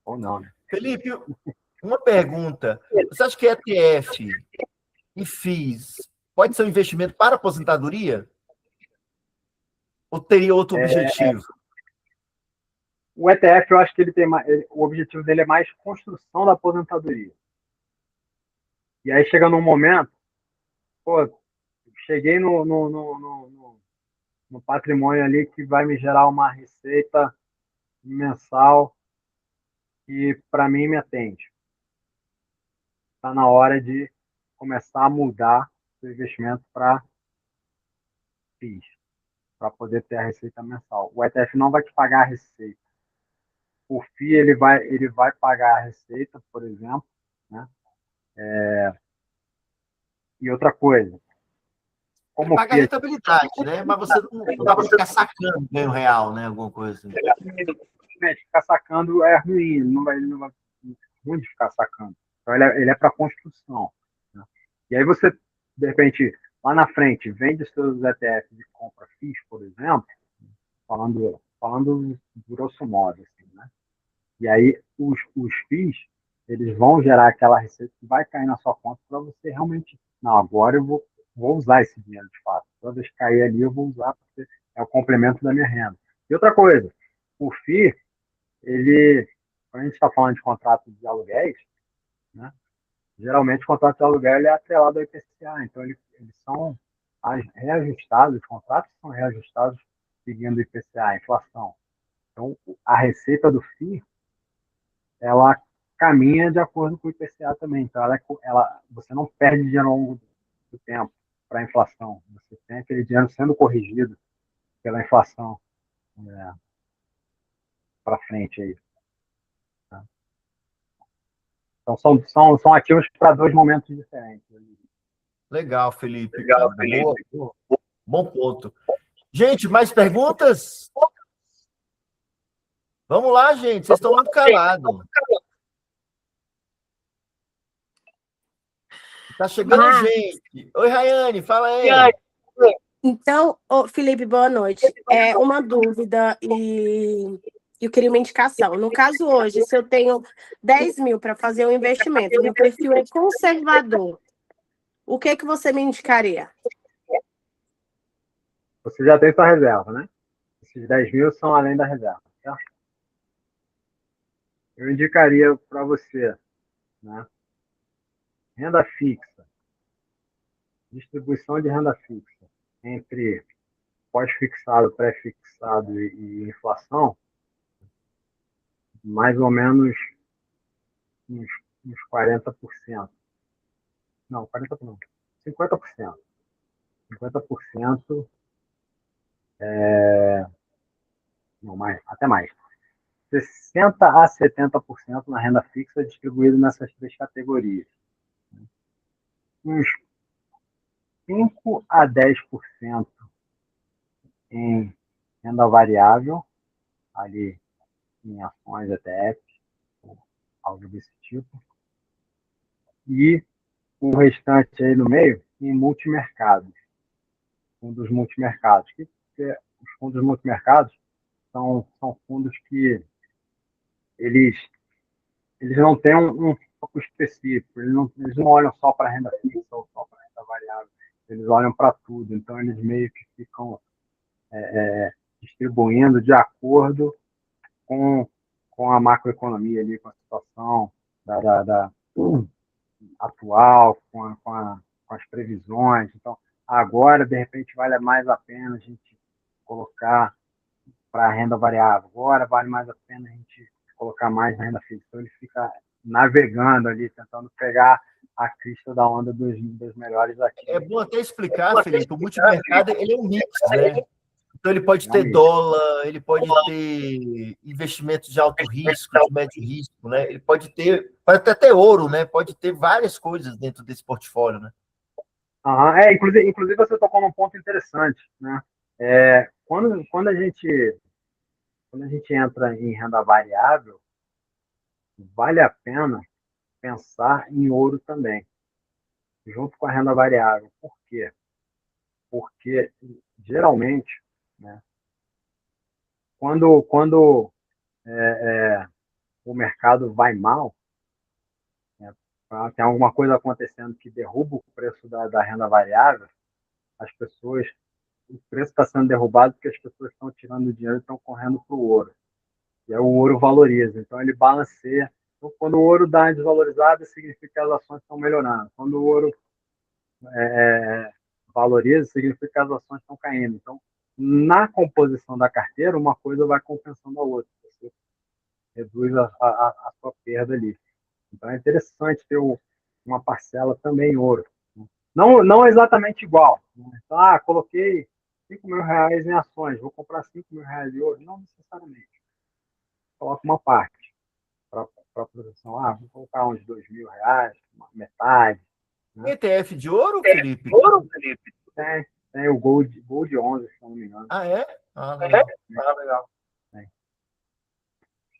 Ou não, né? Felipe, uma pergunta. Você acha que ETF e FIIs pode ser um investimento para aposentadoria? Ou teria outro objetivo? O ETF, eu acho que ele tem o objetivo dele é mais construção da aposentadoria. E aí chega num momento, pô, cheguei no patrimônio ali que vai me gerar uma receita mensal que para mim me atende. Está na hora de começar a mudar o investimento para FIIs, para poder ter a receita mensal. O ETF não vai te pagar a receita. O FII ele vai pagar a receita, por exemplo, né? E outra coisa, como o Paga a FII rentabilidade, né? Mas você não dá para ficar sacando ganho real, né? Alguma coisa assim. ficar sacando é ruim, ele não vai ruim de ficar sacando. Então ele é para construção. Né? E aí você, de repente, lá na frente, vende seus ETFs e compra FIIs, por exemplo, falando grosso modo, assim, né? E aí os FIIs, eles vão gerar aquela receita que vai cair na sua conta para você realmente, não, agora eu vou usar esse dinheiro de fato. Toda vez que cair ali, eu vou usar porque é o complemento da minha renda. E outra coisa, o FII, quando a gente está falando de contrato de aluguéis, né, geralmente o contrato de aluguel ele é atrelado ao IPCA, então eles são reajustados, os contratos são reajustados seguindo o IPCA, a inflação. Então, a receita do FII, ela caminha de acordo com o IPCA também. Então, você não perde dinheiro ao longo do tempo para a inflação. Você tem aquele dinheiro sendo corrigido pela inflação para frente aí. Tá? Então, são ativos para dois momentos diferentes. Legal, Felipe. Bom ponto. Gente, mais perguntas? Vamos lá, gente. Vocês estão muito calados. Tá chegando gente. Oi, Rayane, fala aí. Então, Felipe, boa noite. É uma dúvida e eu queria uma indicação. No caso hoje, se eu tenho 10 mil para fazer um investimento, meu perfil é conservador, o que você me indicaria? Você já tem sua reserva, né? Esses 10 mil são além da reserva. Certo? Eu indicaria para você, né, renda fixa, distribuição de renda fixa entre pós-fixado, pré-fixado e inflação, mais ou menos uns 40%. Não, 40% não. 50%. 50%, não, até mais. 60% a 70% na renda fixa distribuído nessas três categorias. uns 5 a 10% em renda variável, ali em ações, ETF, algo desse tipo, e o restante aí no meio em multimercados, fundos multimercados. Os fundos multimercados são fundos que eles não têm um foco específico, eles não olham só para renda fixa ou só para renda variável, eles olham para tudo, então eles meio que ficam distribuindo de acordo com, com a macroeconomia ali, com a situação da atual, com as previsões. Então, agora, de repente, vale mais a pena a gente colocar para a renda variável. Agora vale mais a pena a gente colocar mais na renda fixa. Então, ele fica navegando ali, tentando pegar a crista da onda dos melhores ativos. É bom até explicar, Felipe, o multimercado ele é um mix, né? Então, ele pode ter dólar, ele pode ter investimentos de alto risco, de médio risco, né? Ele pode até ter ouro, né? Pode ter várias coisas dentro desse portfólio, né? Inclusive você tocou num ponto interessante, né? Quando a gente entra em renda variável, vale a pena pensar em ouro também, junto com a renda variável. Por quê? Porque, geralmente, né, quando o mercado vai mal, né, tem alguma coisa acontecendo que derruba o preço da renda variável, o preço está sendo derrubado porque as pessoas estão tirando dinheiro e estão correndo para o ouro. E aí o ouro valoriza, então ele balanceia. Então, quando o ouro dá uma desvalorizada, significa que as ações estão melhorando. Quando o ouro valoriza, significa que as ações estão caindo. Então, na composição da carteira, uma coisa vai compensando a outra. Você reduz a sua perda ali. Então, é interessante ter uma parcela também em ouro. Não exatamente igual. Né? Então, coloquei R$ 5.000 em ações, vou comprar R$ 5.000 de ouro? Não necessariamente. Coloca uma parte para a proteção. Vou colocar uns R$ 2.000, metade. Né? ETF de ouro, Felipe? Tem o Gold 11, se não me engano. É? Legal. Legal.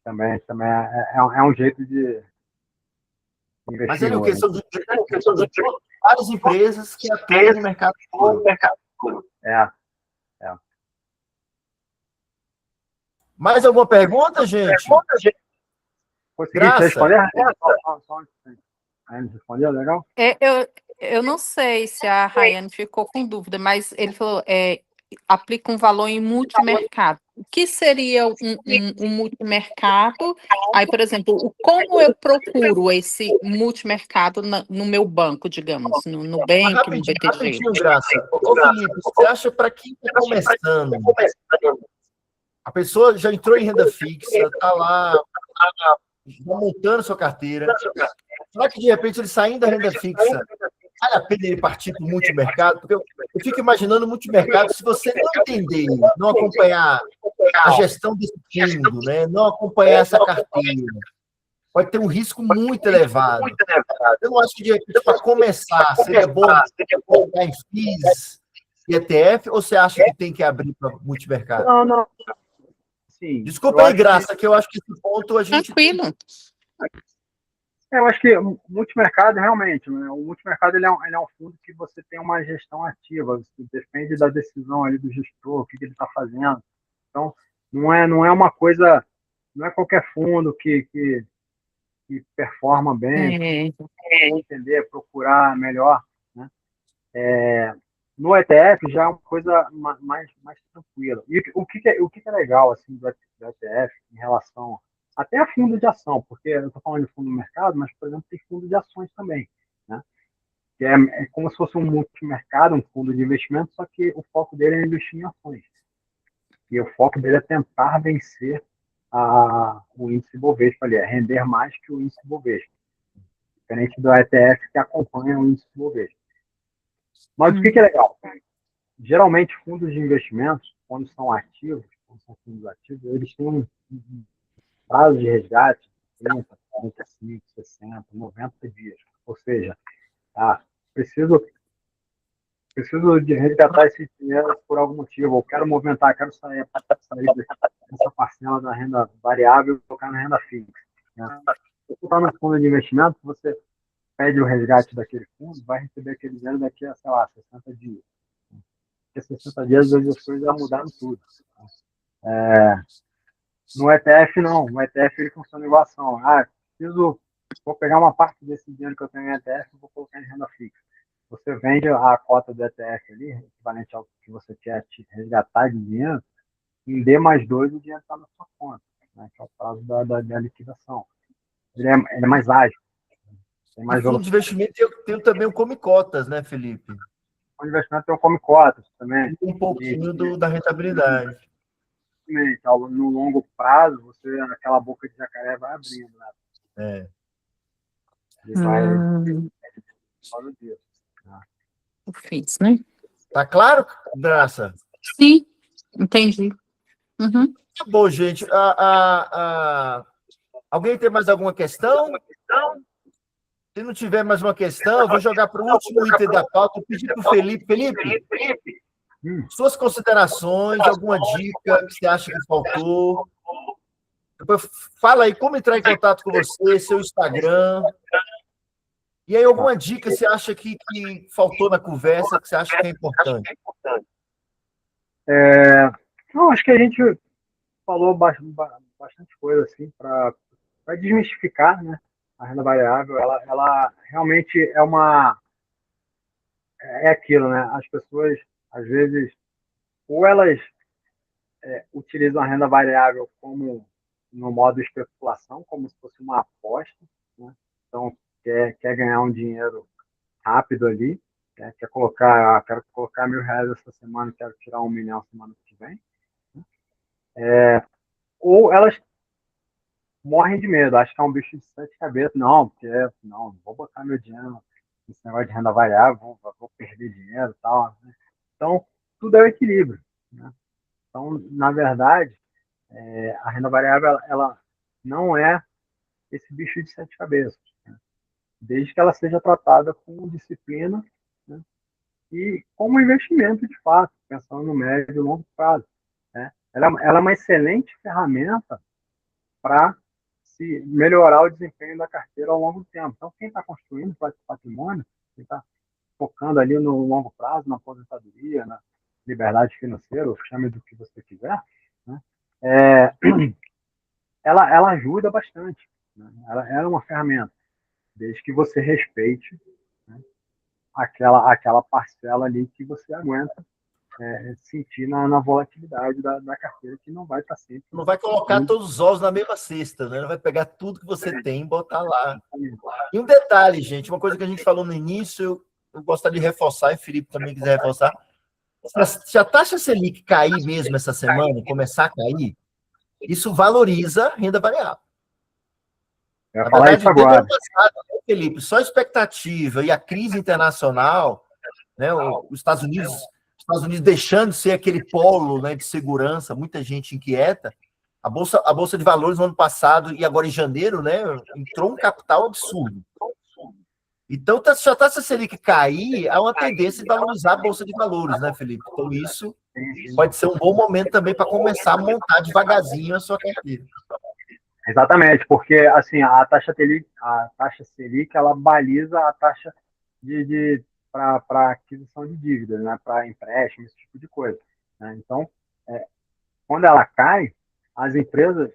Também é um jeito de investir. Mas ele é o quê? São várias empresas que atuam no mercado de ouro. Mais alguma pergunta, gente? Consegui te responder? Respondeu, legal? Eu não sei se a Rayane ficou com dúvida, mas ele falou, aplica um valor em multimercado. O que seria um multimercado? Aí, por exemplo, como eu procuro esse multimercado no meu banco, digamos, no Nubank, no BTG? Rapidinho, Graça. Ô, Felipe, você acha para quem está começando? A pessoa já entrou em renda fixa, está lá montando sua carteira. Será que, de repente, ele saindo da renda fixa, vale a pena ele partir para o multimercado? Porque eu fico imaginando o multimercado, se você não entender, não acompanhar a gestão desse fundo, né? Não acompanhar essa carteira, pode ter um risco muito elevado. Eu não acho que, de repente, para começar, seria bom colocar em FIIs e ETF, ou você acha que tem que abrir para multimercado? Não. Sim, desculpa aí, Graça, que eu acho que esse ponto a gente... Tranquilo. Eu acho que o multimercado, realmente, né? O multimercado ele é um fundo que você tem uma gestão ativa, você depende da decisão ali do gestor, o que ele está fazendo. Então, não é uma coisa, não é qualquer fundo que performa bem, entender, procurar melhor. Né? No ETF já é uma coisa mais tranquila. E o que é legal assim, do ETF em relação até a fundo de ação, porque eu estou falando de fundo do mercado, mas, por exemplo, tem fundo de ações também, né? Que é como se fosse um multimercado, um fundo de investimento, só que o foco dele é investir em ações. E o foco dele é tentar vencer o índice Bovespa ali, é render mais que o índice Bovespa. Diferente do ETF que acompanha o índice Bovespa. Mas o que é legal? Geralmente, fundos de investimentos, quando são ativos, quando são fundos ativos, eles têm um prazo de resgate de 30, 45, 60, 90 dias. Ou seja, preciso de resgatar esse dinheiro por algum motivo, eu quero movimentar, quero sair dessa parcela da renda variável e colocar na renda fixa. Né? Se você está no fundo de investimento, você pede o resgate daquele fundo, vai receber aquele dinheiro daqui a, sei lá, 60 dias. Porque 60 dias as coisas já mudaram tudo. No ETF, não. No ETF ele funciona igual ação. Vou pegar uma parte desse dinheiro que eu tenho em ETF e vou colocar em renda fixa. Você vende a cota do ETF ali, equivalente ao que você quer te resgatar de dinheiro, em D+2 o dinheiro está na sua conta, né, que é o prazo da liquidação. Ele é mais ágil, tem mais E fundo de velocidade. investimento tem também o Come Cotas, né, Felipe? O investimento tem o come cotas também. Um pouquinho da rentabilidade. No longo prazo, aquela boca de jacaré vai abrindo, né? Ele vai fazendo disso. Eu fiz, né? Tá claro, Graça? Sim, entendi. Uhum. Tá bom, gente. Alguém tem mais alguma questão? Se não tiver mais uma questão, eu vou jogar para o último item da pauta e pedir para o Felipe. Felipe, suas considerações, alguma dica que você acha que faltou? Depois fala aí como entrar em contato com você, seu Instagram. E aí, alguma dica você acha que faltou na conversa, que você acha que é importante? Não, acho que a gente falou bastante coisa assim para desmistificar, né? A renda variável, ela realmente é aquilo, né? As pessoas às vezes ou elas utilizam a renda variável como no modo especulação, como se fosse uma aposta, né? Então quer ganhar um dinheiro rápido ali, né? Quero colocar R$ 1.000 essa semana, quero tirar 1 milhão semana que vem, ou elas morrem de medo, acham que é um bicho de 7 cabeças. Não, porque não vou botar meu dinheiro nesse negócio de renda variável, vou perder dinheiro e tal. Né? Então, tudo é o equilíbrio. Né? Então, na verdade, a renda variável ela não é esse bicho de 7 cabeças, né? Desde que ela seja tratada com disciplina, né? E como investimento de fato, pensando no médio e longo prazo. Né? Ela é uma excelente ferramenta para se melhorar o desempenho da carteira ao longo do tempo. Então, quem está construindo patrimônio, quem está focando ali no longo prazo, na aposentadoria, na liberdade financeira, ou chame do que você quiser, né? Ela ajuda bastante. Né? Ela é uma ferramenta, desde que você respeite, né, aquela parcela ali que você aguenta sentir na volatilidade da carteira, que não vai estar sempre. Não vai colocar todos os ovos na mesma cesta, né? Não vai pegar tudo que você tem e botar lá. E um detalhe, gente, uma coisa que a gente falou no início, eu gostaria de reforçar, e o Felipe também quiser reforçar. Se a taxa Selic cair mesmo essa semana, começar a cair, isso valoriza a renda variável. Eu ia Na falar verdade, isso desde o agora. ano passado, né, Felipe, só a expectativa e a crise internacional, né, os Estados Unidos deixando de ser aquele polo, né, de segurança, muita gente inquieta, a Bolsa de Valores no ano passado e agora em janeiro, né, entrou um capital absurdo. Então, se a taxa Selic cair, há uma tendência de valorizar a Bolsa de Valores, né, Felipe? Então, isso pode ser um bom momento também para começar a montar devagarzinho a sua carteira. Exatamente, porque assim, a taxa Selic ela baliza a taxa para aquisição de dívidas, né, para empréstimo, esse tipo de coisa. Né? Então, quando ela cai, as empresas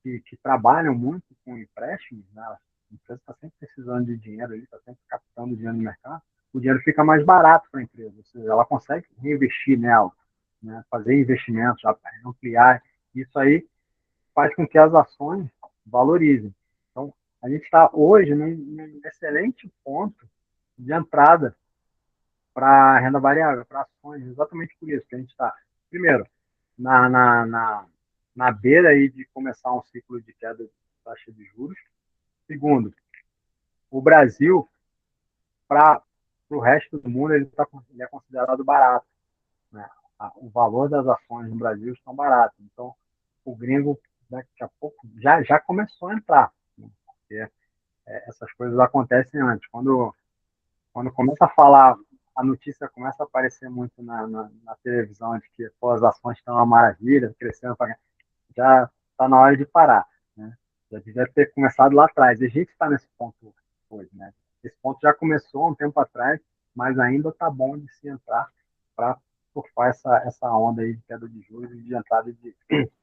que trabalham muito com empréstimos, né, a empresa está sempre precisando de dinheiro, está sempre captando dinheiro no mercado, o dinheiro fica mais barato para a empresa, ou seja, ela consegue reinvestir nela, né, fazer investimentos, ampliar. Isso aí faz com que as ações valorizem. Então, a gente está hoje num excelente ponto de entrada para a renda variável, para ações, exatamente por isso que a gente está, primeiro, na beira aí de começar um ciclo de queda de taxa de juros. Segundo, o Brasil, para o resto do mundo, ele é considerado barato. Né? O valor das ações no Brasil estão baratas. Então, o gringo, daqui a pouco, já começou a entrar. Né? Porque essas coisas acontecem antes. Quando quando começa a falar, a notícia começa a aparecer muito na televisão de que pô, as ações estão uma maravilha, crescendo, já está na hora de parar, né? Já devia ter começado lá atrás. E a gente está nesse ponto hoje, né? Esse ponto já começou há um tempo atrás, mas ainda está bom de se entrar para surfar essa onda aí de queda de juros e de entrada de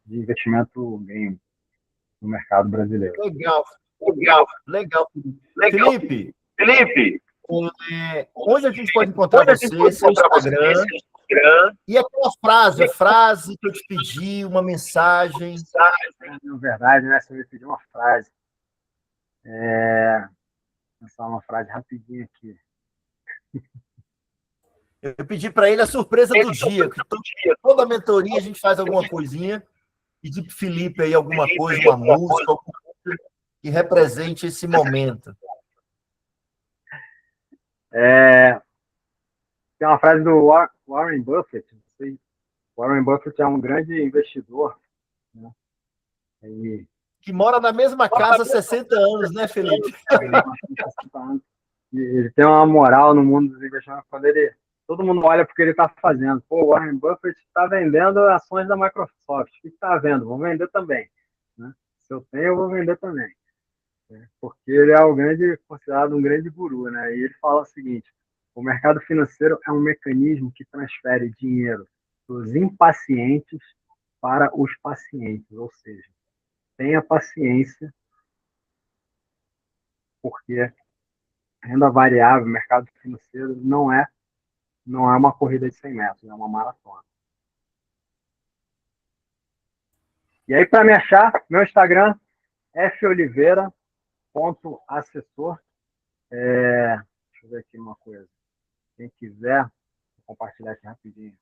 investimento ganho no mercado brasileiro. Legal. Felipe, onde a gente pode encontrar você, seu Instagram, e aquela frase que eu te pedi, uma mensagem. Na verdade, né, você me pediu uma frase. Pensar uma frase rapidinho aqui. Eu pedi para ele a surpresa do dia, que toda a mentoria a gente faz alguma coisinha. Pedi para o Felipe aí alguma coisa, uma música, alguma coisa que represente esse momento. Tem uma frase do Warren Buffett. Warren Buffett é um grande investidor, né? Que mora na mesma casa há 60 anos, né, Felipe? Ele tem uma moral no mundo dos investimentos quando todo mundo olha porque ele está fazendo. Pô, o Warren Buffett está vendendo ações da Microsoft. O que está vendo? Vou vender também, né? Se eu tenho, eu vou vender também. Porque ele é considerado um grande guru, né? E ele fala o seguinte: o mercado financeiro é um mecanismo que transfere dinheiro dos impacientes para os pacientes, ou seja, tenha paciência, porque renda variável, mercado financeiro não é uma corrida de 100 metros, é uma maratona. E aí, para me achar, meu Instagram, foliveira.assessor. Deixa eu ver aqui uma coisa. Quem quiser, vou compartilhar aqui rapidinho.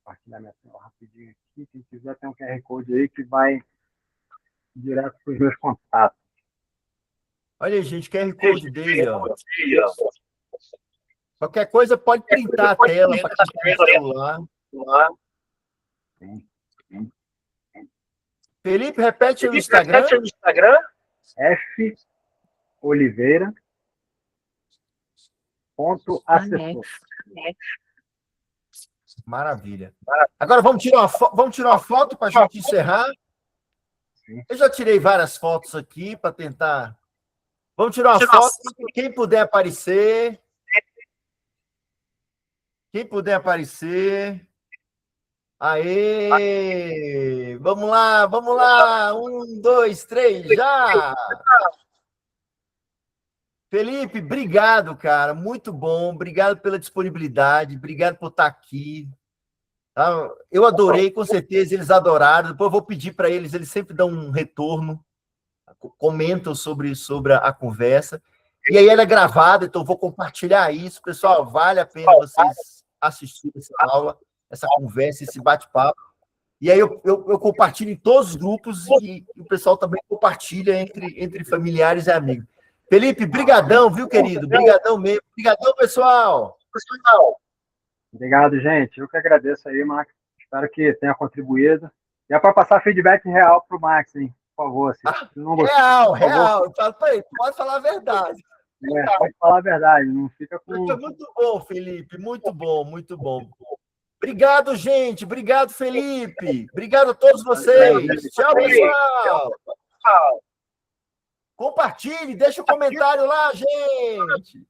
Compartilhar minha tela rapidinho aqui. Quem quiser, tem um QR Code aí que vai direto para os meus contatos. Olha aí, gente, QR Code dele, ó. Qualquer coisa pode printar a tela para quem tem celular. Sim. Felipe, repete o Instagram. foliveira.assessor. Maravilha. Agora vamos tirar uma foto para a gente encerrar. Sim. Eu já tirei várias fotos aqui para tentar. Vamos tirar uma foto. Quem puder aparecer. Aê! Vamos lá! 1, 2, 3, já! Felipe, obrigado, cara. Muito bom. Obrigado pela disponibilidade. Obrigado por estar aqui. Tá? Eu adorei, com certeza eles adoraram. Depois eu vou pedir para eles sempre dão um retorno, comentam sobre a conversa. E aí ela é gravada, então eu vou compartilhar isso. Pessoal, vale a pena vocês assistirem essa aula, essa conversa, esse bate-papo. E aí eu compartilho em todos os grupos e o pessoal também compartilha entre familiares e amigos. Felipe, brigadão, viu, querido? Brigadão mesmo. Brigadão, pessoal. Obrigado, gente. Eu que agradeço aí, Max. Espero que tenha contribuído. E é para passar feedback real para o Max, hein? Por favor. Se não gostou, real. Pode falar a verdade. Pode falar a verdade. Não fica com... Muito bom, Felipe. Muito bom. Obrigado, gente. Obrigado, Felipe. Obrigado a todos vocês. Tchau, pessoal. Compartilhe, deixa um comentário lá, gente.